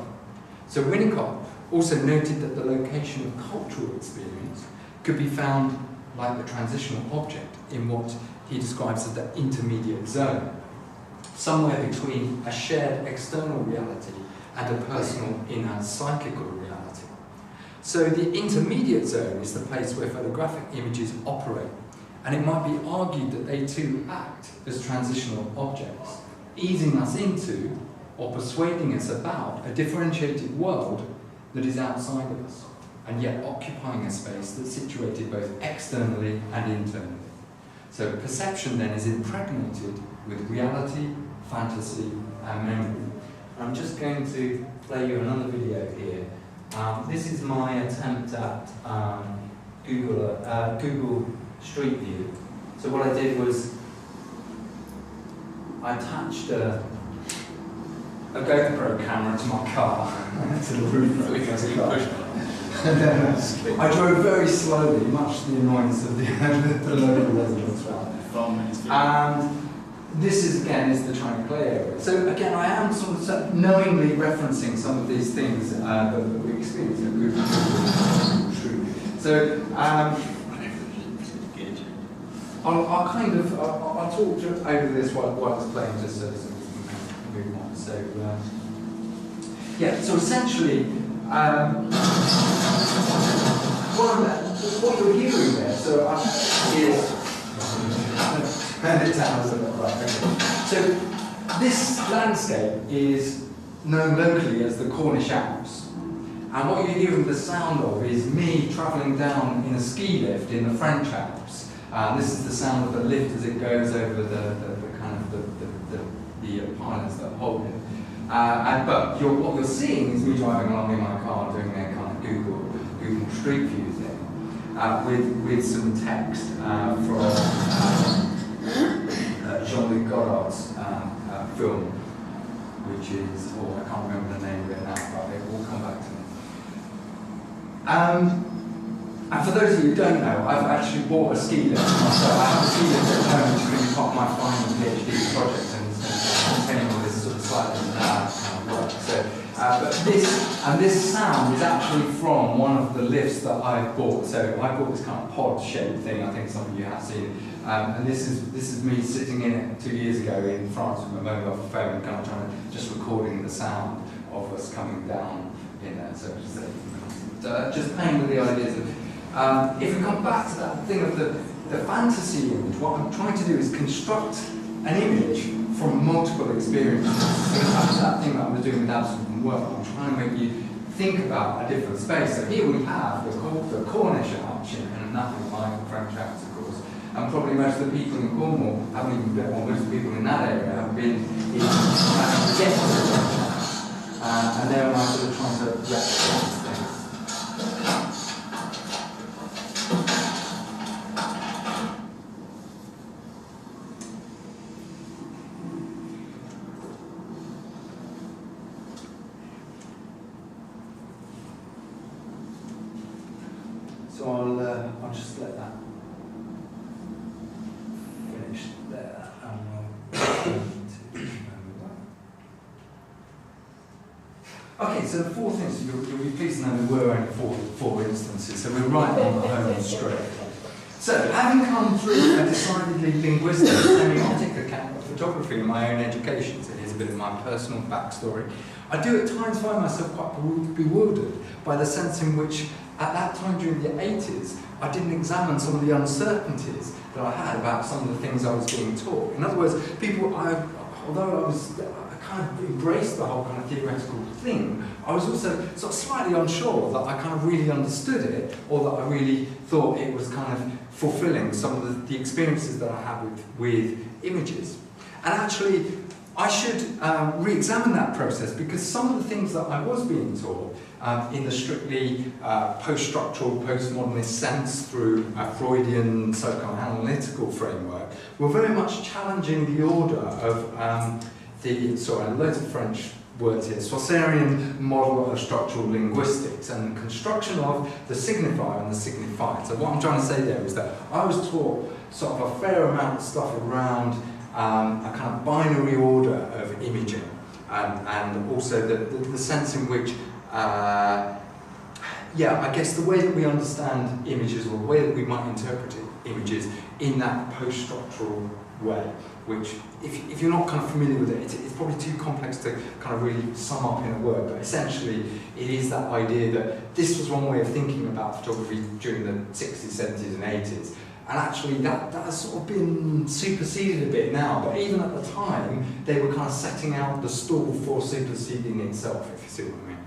So Winnicott also noted that the location of cultural experience could be found, like the transitional object, in what he describes as the intermediate zone, somewhere between a shared external reality and a personal inner psychical reality. So the intermediate zone is the place where photographic images operate, and it might be argued that they too act as transitional objects, easing us into or persuading us about a differentiated world that is outside of us, and yet occupying a space that's situated both externally and internally. So perception then is impregnated with reality, fantasy, and memory. I'm just going to play you another video here. This is my attempt at Google Street View. So what I did was I attached a GoPro camera to my car, to the roof of the car. And then I drove very slowly, much to the annoyance of the local residents around there. And this is the China Clay area. So again, I am sort of knowingly referencing some of these things that we experience at Google Street. So I'll talk over this while it's playing, just so we can move on. So so essentially, what you're hearing there, is turn it down a little bit, right? Okay. So this landscape is known locally as the Cornish Alps, and what you're hearing the sound of is me travelling down in a ski lift in the French Alps. This is the sound of the lift as it goes over the pylons that hold it. But what you're seeing is me driving along in my car doing a kind of Google Street View thing with some text from Jean-Luc Godard's film, which is, I can't remember the name of it now, but it will come back to me. And for those of you who don't know, I've actually bought a ski lift myself. I have a ski lift at home, which is going to be part of my final PhD project, and it's going to contain all this sort of slightly kind of work. So, but this sound is actually from one of the lifts that I bought. So I bought this kind of pod-shaped thing. I think some of you have seen it. And this is me sitting in it 2 years ago in France with my mobile phone, kind of trying to just recording the sound of us coming down in there. So just playing with the ideas of. If we come back to that thing of the fantasy image, what I'm trying to do is construct an image from multiple experiences. So that's that thing that I was doing with Absolute Work. I'm trying to make you think about a different space. So here we have the Cornish Alps, and nothing like the French Alps, of course. And probably most of the people in Cornwall haven't even been, or most of the people in that area have been in the French Alps. And there am I sort of trying to replicate these things. So I'll just let that finish there, and okay, so the four things, you'll be pleased to know there were only four instances, so we're right on the home straight. So, having come through a decidedly linguistic, semiotic account of photography in my own education, so here's a bit of my personal backstory, I do at times find myself quite bewildered by the sense in which, at that time during the 80s, I didn't examine some of the uncertainties that I had about some of the things I was being taught. In other words, although I kind of embraced the whole kind of theoretical thing, I was also sort of slightly unsure that I kind of really understood it, or that I really thought it was kind of fulfilling some of the experiences that I had with images. And actually, I should re-examine that process, because some of the things that I was being taught in the strictly post-structural, postmodernist sense through a Freudian psychoanalytical framework were very much challenging the order of loads of French words here, Saussurian model of structural linguistics and the construction of the signifier and the signified. So what I'm trying to say there is that I was taught sort of a fair amount of stuff around a kind of binary order of imaging, and also the sense in which, I guess the way that we understand images, or the way that we might interpret images in that post-structural way, which, if you're not kind of familiar with it, it's probably too complex to kind of really sum up in a word, but essentially it is that idea that this was one way of thinking about photography during the 60s, 70s and 80s, And actually that has sort of been superseded a bit now, but even at the time, they were kind of setting out the stall for superseding itself, if you see what I mean.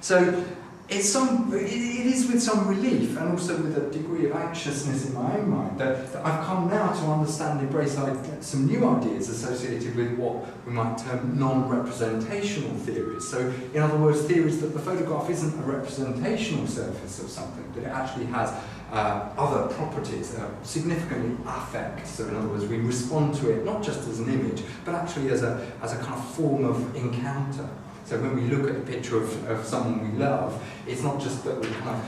So it is with some relief and also with a degree of anxiousness in my own mind that I've come now to understand and embrace some new ideas associated with what we might term non-representational theories. So in other words, theories that the photograph isn't a representational surface of something, but it actually has other properties, significantly affect. So in other words, we respond to it not just as an image, but actually as a kind of form of encounter. So when we look at a picture of someone we love, it's not just that we're kind of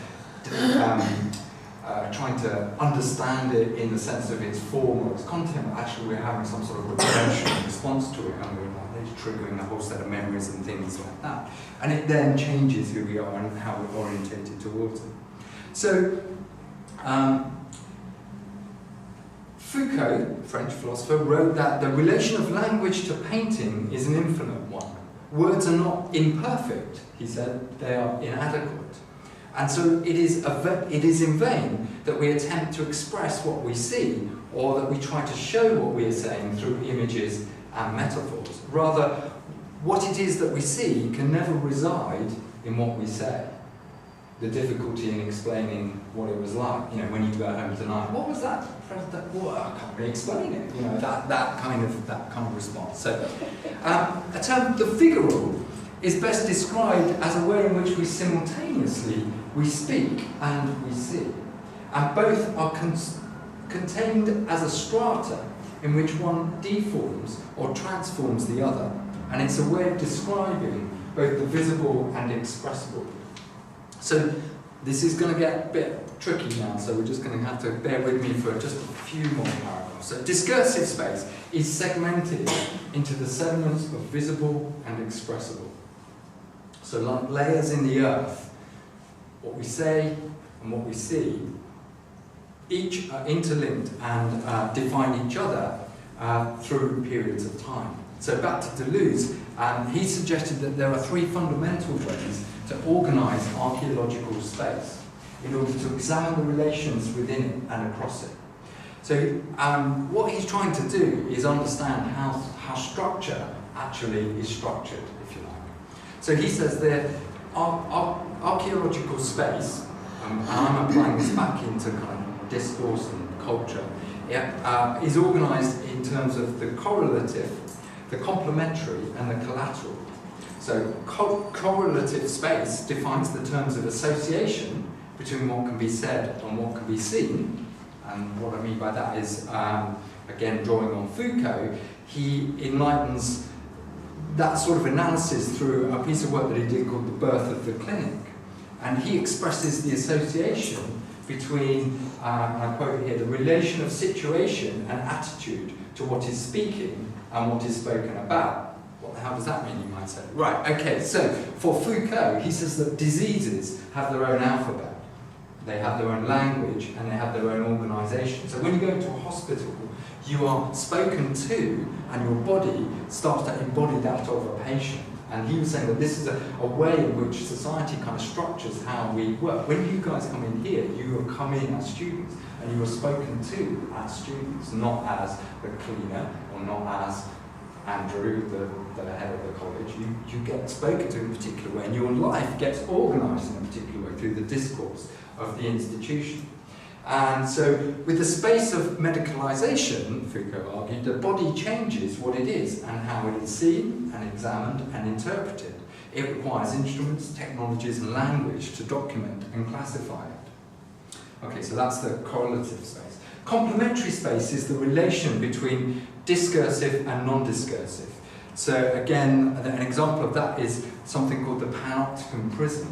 trying to understand it in the sense of its form or its content, but actually we're having some sort of emotional response to it, and we're like, it's triggering a whole set of memories and things like that. And it then changes who we are and how we're orientated towards it. So, Foucault, French philosopher, wrote that the relation of language to painting is an infinite one. Words are not imperfect, he said, they are inadequate. And so it is in vain that we attempt to express what we see, or that we try to show what we are saying through images and metaphors. Rather, what it is that we see can never reside in what we say. The difficulty in explaining what it was like, you know, when you go home tonight, what was that? Well, I can't really explain it, you know, that kind of response. So, a term, the figural, is best described as a way in which we simultaneously speak and we see, and both are contained as a strata in which one deforms or transforms the other, and it's a way of describing both the visible and expressible. So this is going to get a bit tricky now, so we're just going to have to bear with me for just a few more paragraphs. So discursive space is segmented into the segments of visible and expressible. So like layers in the earth, what we say and what we see, each are interlinked and define each other through periods of time. So back to Deleuze, he suggested that there are three fundamental ways to organise archaeological space in order to examine the relations within it and across it. So what he's trying to do is understand how structure actually is structured, if you like. So he says that archaeological space, and I'm applying this back into kind of discourse and culture, is organised in terms of the correlative, the complementary and the collateral. So correlative space defines the terms of association between what can be said and what can be seen. And what I mean by that is, again, drawing on Foucault, he enlightens that sort of analysis through a piece of work that he did called The Birth of the Clinic. And he expresses the association between, and I quote here, the relation of situation and attitude to what is speaking and what is spoken about. What the hell does that mean, you might say? Right, okay, so for Foucault, he says that diseases have their own alphabet, they have their own language, and they have their own organisation. So when you go into a hospital, you are spoken to, and your body starts to embody that of a patient. And he was saying that this is a way in which society kind of structures how we work. When you guys come in here, you have come in as students, and you are spoken to as students, not as the cleaner, or not as Andrew, the head of the college. You get spoken to in a particular way, and your life gets organised in a particular way through the discourse of the institution. And so, with the space of medicalisation, Foucault argued, the body changes what it is and how it is seen and examined and interpreted. It requires instruments, technologies and language to document and classify it. Okay, so that's the correlative space. Complementary space is the relation between discursive and non-discursive. So again, an example of that is something called the Panopticon prison,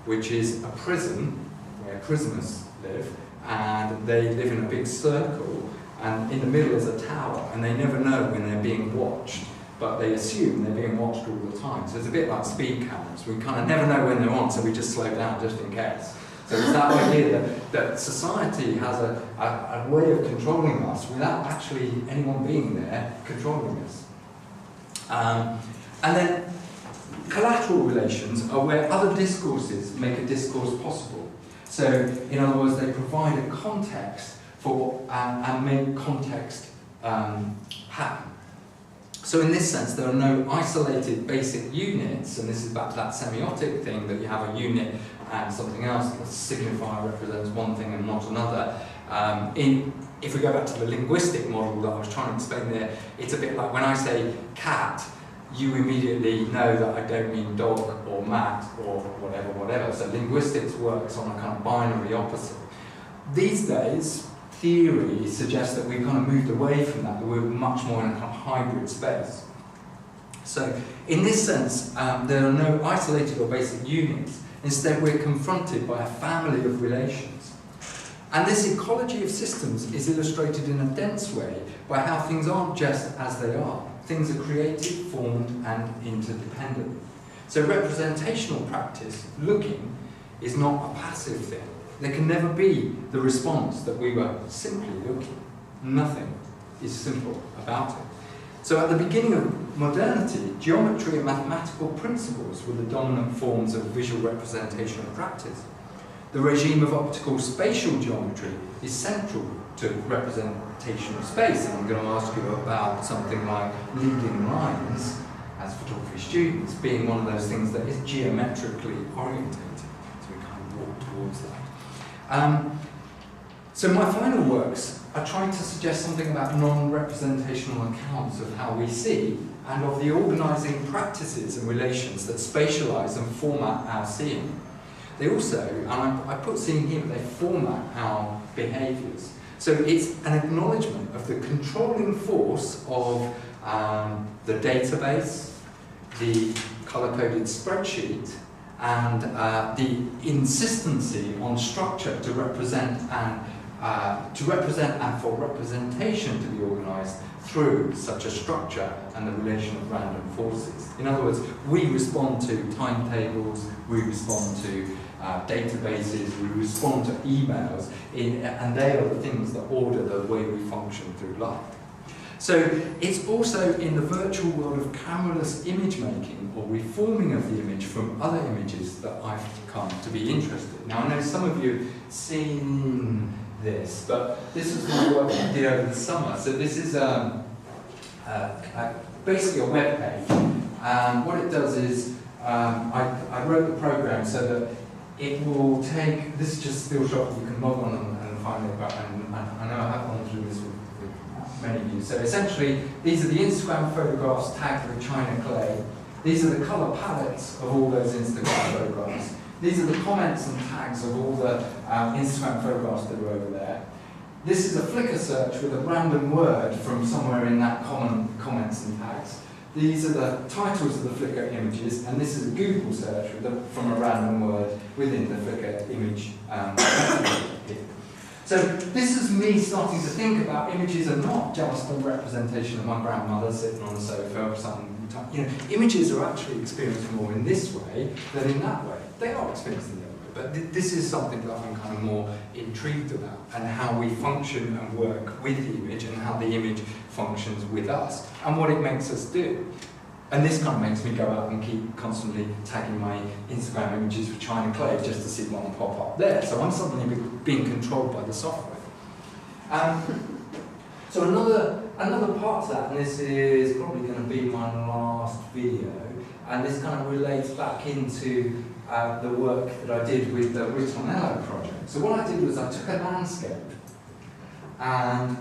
which is a prison where prisoners live, and they live in a big circle, and in the middle is a tower, and they never know when they're being watched, but they assume they're being watched all the time. So it's a bit like speed cameras. We kind of never know when they're on, so we just slow down just in case. So it's that idea that society has a way of controlling us without actually anyone being there controlling us. And then collateral relations are where other discourses make a discourse possible. So, in other words, they provide a context and make context happen. So in this sense, there are no isolated basic units, and this is back to that semiotic thing that you have a unit and something else. The signifier represents one thing and not another. If we go back to the linguistic model that I was trying to explain there, it's a bit like when I say cat, you immediately know that I don't mean dog or mat or whatever. So linguistics works on a kind of binary opposite. These days, theory suggests that we've kind of moved away from that we're much more in a kind of hybrid space. So in this sense, there are no isolated or basic units. Instead, we're confronted by a family of relations. And this ecology of systems is illustrated in a dense way by how things aren't just as they are. Things are created, formed, and interdependent. So representational practice, looking, is not a passive thing. There can never be the response that we were simply looking. Nothing is simple about it. So at the beginning of modernity, geometry and mathematical principles were the dominant forms of visual representation and practice. The regime of optical spatial geometry is central to representation of space, and I'm going to ask you about something like leading lines as photography students being one of those things that is geometrically orientated. So we kind of walk towards that. So my final works are trying to suggest something about non-representational accounts of how we see and of the organising practices and relations that spatialise and format our seeing. They also, and I put seeing here, they format our behaviours. So it's an acknowledgement of the controlling force of the database, the colour-coded spreadsheet, and the insistency on structure to represent and for representation to be organised through such a structure and the relation of random forces. In other words, we respond to timetables, we respond to databases, we respond to emails, and they are the things that order the way we function through life. So it's also in the virtual world of cameraless image making or reforming of the image from other images that I've come to be interested. Now I know some of you have seen this, but this is my work I did over the summer. So this is basically a web page. What it does is I wrote the program so that it will take, this is just a still shot, you can log on and find it, and I know I have gone through this with many of you. So essentially, these are the Instagram photographs tagged with China clay. These are the colour palettes of all those Instagram photographs. These are the comments and tags of all the Instagram photographs that are over there. This is a Flickr search with a random word from somewhere in that comments and tags. These are the titles of the Flickr images, and this is a Google search from a random word within the Flickr image. So this is me starting to think about images are not just a representation of my grandmother sitting on a sofa or something. Images are actually experienced more in this way than in that way. They are experienced in the other way, but this is something that I'm kind of more intrigued about, and how we function and work with the image and how the image functions with us and what it makes us do. And this kind of makes me go out and keep constantly tagging my Instagram images with China clay just to see one pop up there. So I'm suddenly being controlled by the software. So another part of that, and this is probably going to be my last video, and this kind of relates back into the work that I did with the Ritornello project. So what I did was I took a landscape, and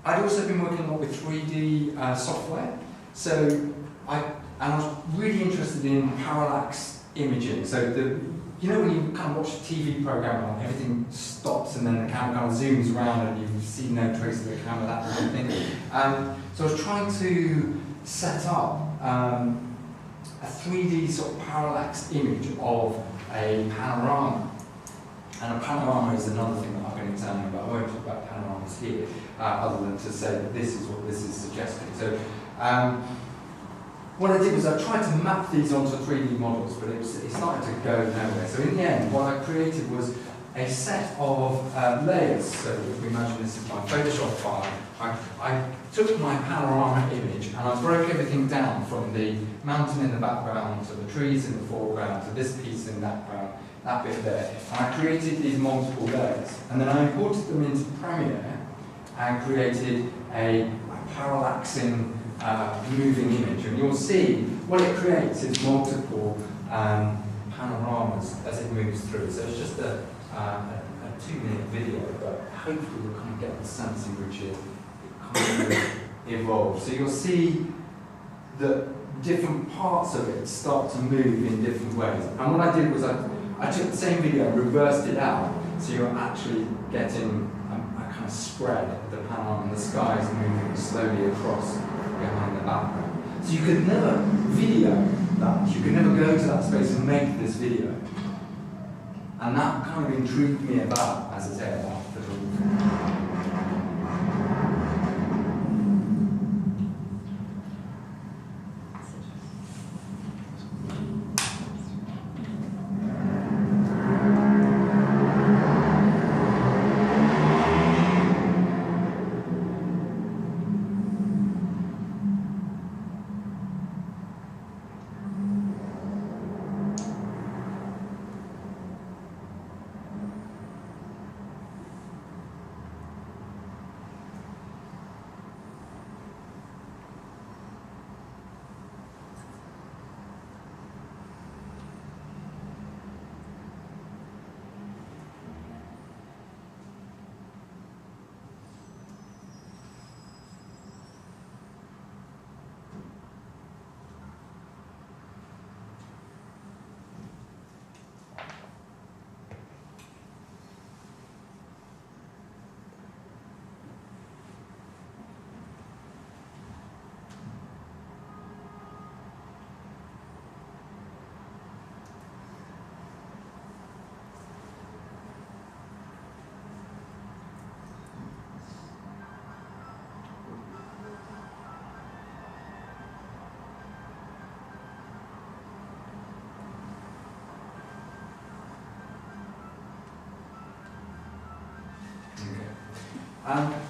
I'd also been working a lot with 3D software. So I was really interested in parallax imaging. So when you kind of watch a TV program and everything stops and then the camera kind of zooms around and you see no trace of the camera, that kind of thing. So I was trying to set up a 3D sort of parallax image of a panorama. And a panorama is another thing that I've been examining, but I won't talk about panoramas here, other than to say that this is what this is suggesting. So what I did was I tried to map these onto 3D models, but it started to go nowhere. So in the end, what I created was a set of layers. So if we imagine this is my Photoshop file, I took my panorama image and I broke everything down from the mountain in the background to the trees in the foreground to this piece in the background that bit there. And I created these multiple layers. And then I imported them into Premiere and created a parallaxing moving image. And you'll see what it creates is multiple panoramas as it moves through. So it's just a 2-minute video, but hopefully you'll kind of get the sense in which it kind of evolves. So you'll see that different parts of it start to move in different ways. And what I did was I took the same video, reversed it out, so you're actually getting a kind of spread of the panorama, and the sky is moving slowly across behind the background. So you could never video that. You could never go to that space and make this video. And that kind of intrigued me about, as I say, about photography.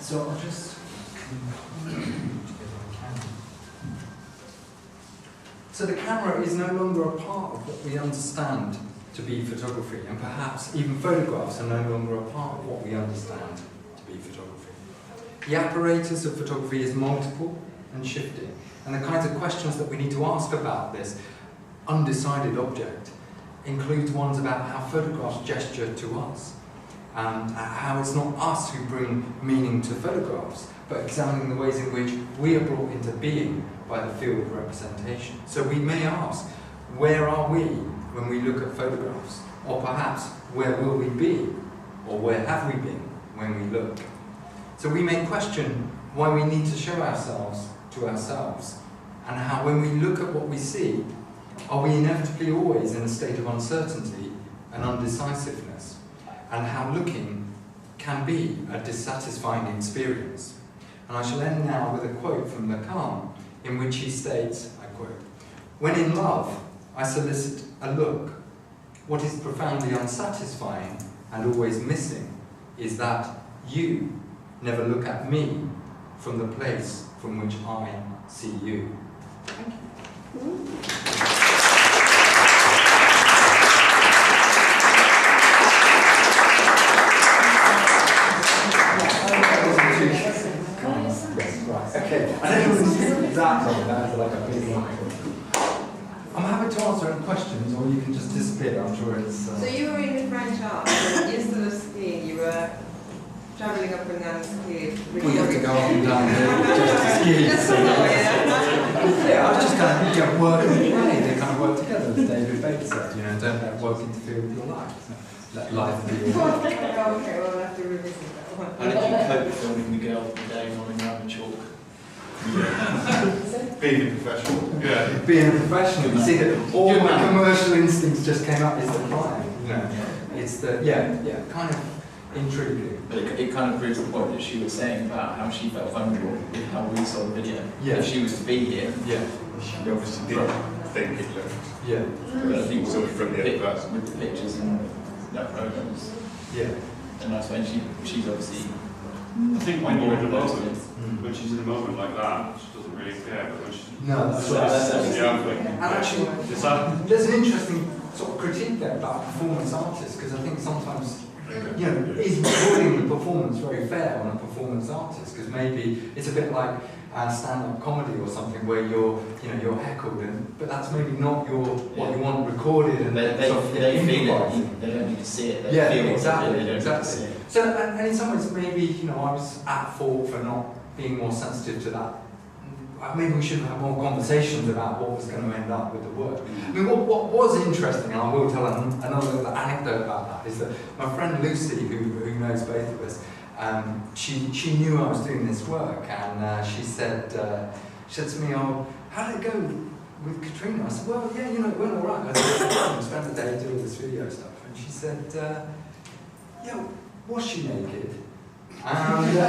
So I'll just so the camera is no longer a part of what we understand to be photography, and perhaps even photographs are no longer a part of what we understand to be photography. The apparatus of photography is multiple and shifting, and the kinds of questions that we need to ask about this undecided object includes ones about how photographs gesture to us. How it's not us who bring meaning to photographs, but examining the ways in which we are brought into being by the field of representation. So we may ask, where are we when we look at photographs? Or perhaps, where will we be? Or where have we been when we look? So we may question why we need to show ourselves to ourselves, and how when we look at what we see, are we inevitably always in a state of uncertainty and undecisiveness? And how looking can be a dissatisfying experience. And I shall end now with a quote from Lacan, in which he states, I quote, "When in love, I solicit a look. What is profoundly unsatisfying and always missing is that you never look at me from the place from which I see you." Thank you. Okay, I don't know exactly that's like a big one. I'm happy to answer any questions, or you can just disappear. I'm sure it's. So you were in the French Alps, and instead of skiing, you were traveling up and down skiing. We have to go up and down here just to ski. Just So, yeah. I was just kind of work and play. They kind of work together, as David Bates said. Don't let work interfere with your life. Let life be your life. Okay, well, we'll have to revisit that one. How did you cope with filming the girl the day rolling around the chalk? Being a professional. Yeah. Being a professional, you see that all my commercial instincts just came up. It's the climb, It's the kind of intriguing. But it kind of proves the point that she was saying about how she felt vulnerable with how we saw the video. Yeah. If she was to be here, She obviously didn't think it looked. Yeah. but I think Sort of from the other person. with the pictures and that programs, Yeah. and that's when she's obviously I think when you're in the invested. moment, when she's in a moment like that, she doesn't really care, but when she's No, that's That's right. yeah, I'm thinking, And actually, is that there's an interesting sort of critique there about performance artists, because I think sometimes, you know, is recording the performance very fair on a performance artist? Because maybe it's a bit like stand-up comedy or something where you're heckled, but that's maybe not what you want recorded, and They feel it. They don't need to see it. They feel exactly. They don't see it. So, and in some ways, maybe, you know, I was at fault for not being more sensitive to that. Maybe we should have more conversations about what was going to end up with the work. I mean, what was interesting, and I will tell another little anecdote about that, is that my friend Lucy, who knows both of us, she knew I was doing this work, and she said to me, "Oh, how did it go with Katrina?" I said, "Well, yeah, you know, it went all right. I spent the day doing this video stuff." And she said, "Yeah, was she naked?" And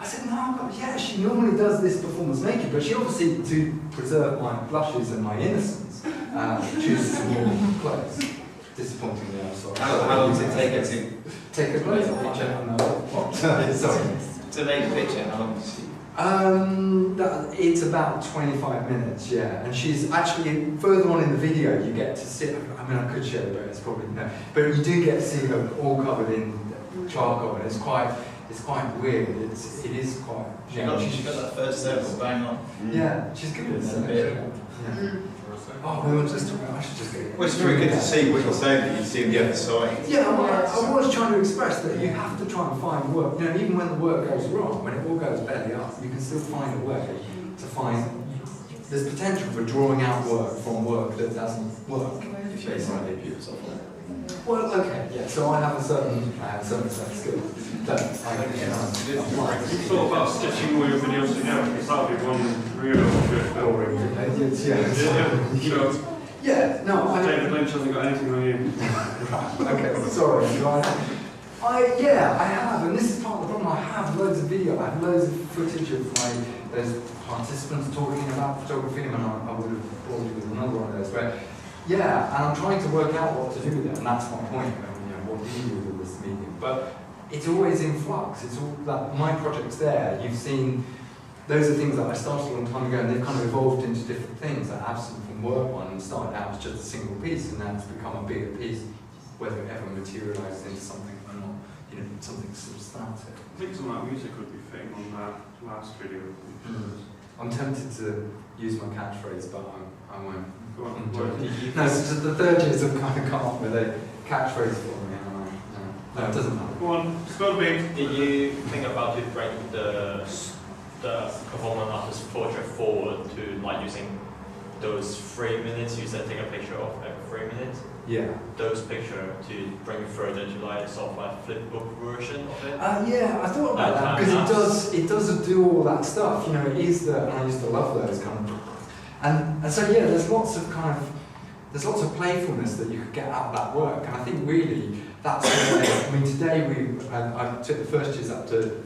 I said, "No, but yeah, she normally does this performance naked, but she obviously, to preserve my blushes and my innocence, chooses to wear clothes." Disappointingly, I'm sorry. How long does it take her to take a clothes off? I don't know what. Sorry. To make a picture, how long does she? It's about 25 minutes, yeah. And she's actually, further on in the video, you get to see, I mean, I could show it, but it's probably no. But you do get to see her all covered in charcoal, and it's quite weird. It is quite. She got that first circle bang on. Yeah, she's good at that. Yeah. Oh, we were just talking about, I should just get it. Well, it's very good to see what you're saying, that you see the other side. Yeah, I was trying to express that you have to try and find work. You know, even when the work goes wrong, when it all goes belly up, you can still find a way to find. There's potential for drawing out work from work that doesn't work. If you're slightly beautiful. Well, okay, yeah. So I have a certain set of skills that I can apply. You thought about stitching all your videos together, because that would be one real good film. You know, Yeah, no, David Lynch hasn't got anything on you. Okay, sorry. I have, and this is part of the problem. I have loads of video. I have loads of footage of those participants talking about photography, and I would have bored you with another one of those. But yeah, and I'm trying to work out what to do with it, and that's my point. You know, what do you do with this medium? But it's always in flux. It's all that my project's there. You've seen. Those are things that I started a long time ago, and they've kind of evolved into different things. Like Absent from Work One started out as just a single piece, and now it's become a bigger piece, whether it ever materialises into something or not, you know, something substantive. I think some of that music would be fitting on that last video. I'm tempted to use my catchphrase, but I won't. Go on. No, so the third years have kind of come up with a catchphrase for me. No, it doesn't matter. Go on, spill the beans. Did you think about to bring the performance artist portrait forward to like using those 3 minutes you said take a picture of every 3 minutes? Yeah. Those pictures to bring further to like sort of like flip book version of it? Yeah, I thought about that because it does do all that stuff. You know, it is and I used to love those kind of, and so yeah, there's lots of playfulness that you could get out of that work, and I think really that's the way. I mean, today I took the first years up to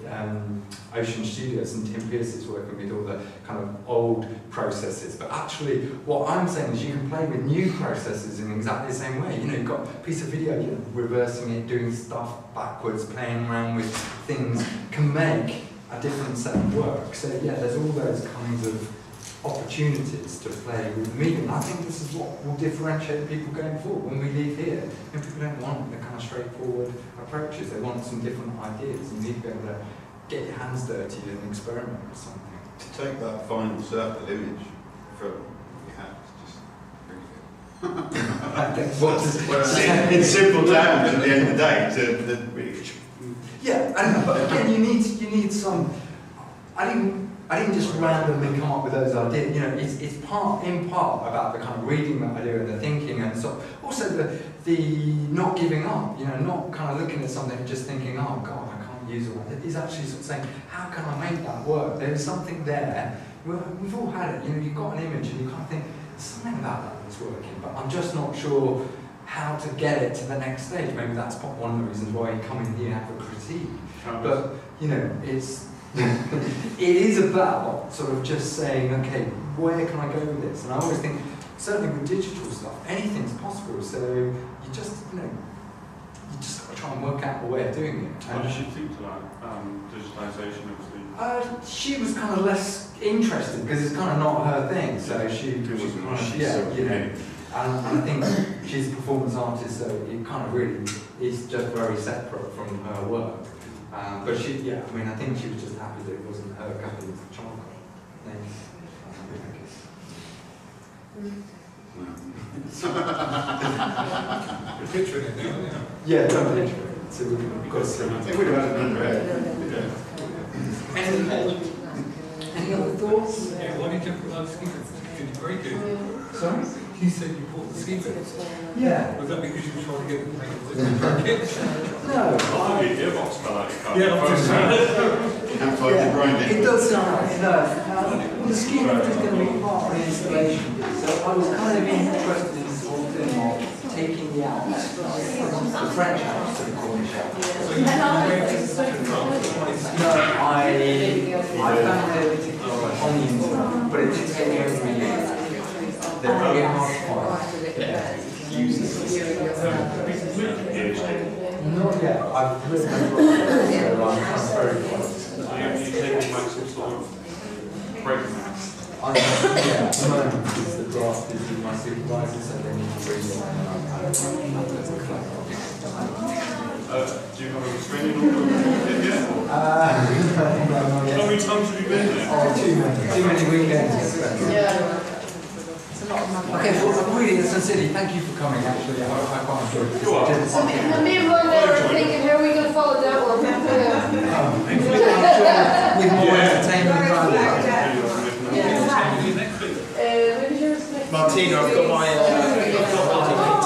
Ocean Studios, and Tim Pierce is working with all the kind of old processes. But actually, what I'm saying is you can play with new processes in exactly the same way. You know, you've got a piece of video, you know, reversing it, doing stuff backwards, playing around with things can make a different set of work. So yeah, there's all those kinds of opportunities to play with the medium. I think this is what will differentiate people going forward when we leave here. And people don't want the kind of straightforward approaches. They want some different ideas. You need to be able to get your hands dirty and experiment with something. To take that final circle image from your hat is just really good. In simple terms, at the end of the day, yeah, but again, you need some. I didn't just randomly come up with those ideas. You know, it's in part about the kind of reading that I do and the thinking, and so also the not giving up. You know, not kind of looking at something and just thinking, oh God, I can't use it. It's actually sort of saying, how can I make that work? There's something there. We've all had it. You know, you've got an image and you kind of think there's something about that that's working, but I'm just not sure how to get it to the next stage. Maybe that's one of the reasons why you come in here and have a critique. But you know, it is about sort of just saying, okay, where can I go with this? And I always think, certainly with digital stuff, anything's possible. So you just got to try and work out a way of doing it. What did she think to that digitalisation of the? She was kind of less interested because it's kind of not her thing. So she was kind of, And I think she's a performance artist, so it kind of really is just very separate from her work. But she, yeah, I mean, I think she was just happy that it wasn't her company's chocolate. You're picturing it now, aren't you? Yeah, totally. So we've got to see. I think we'd have had Any other thoughts? Yeah, why did you put those ski boots? Did you break it? Sorry? You said you bought the ski boots. Yeah. Was that because you were trying to get them to break it? No. I thought your gearbox fell out your car. It does sound like no. The ski lift is going to be part of the installation, so I was kind of interested in this whole thing of taking the Alps, the French Alps to the Cornish Alps. So you No, I found it on the internet, but it did take me over a year. They're very hard to find. Not yet. I've written a book, so I'm very close. So you take some sort of break max. Yeah, at the moment, is the draft is with my supervisor, so they need to read it. Do you have a restraining order yet? No, not yet. How many times have you been there? Oh, too many weekends. Yeah. Okay, well, really, sincerely, thank you for coming, actually. I quite enjoyed this. You're welcome. So me and Rhonda are thinking, how are we going to follow that one? With more entertainment value. Martina, I've got my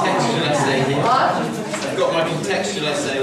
contextual essay here. I've got my contextual essay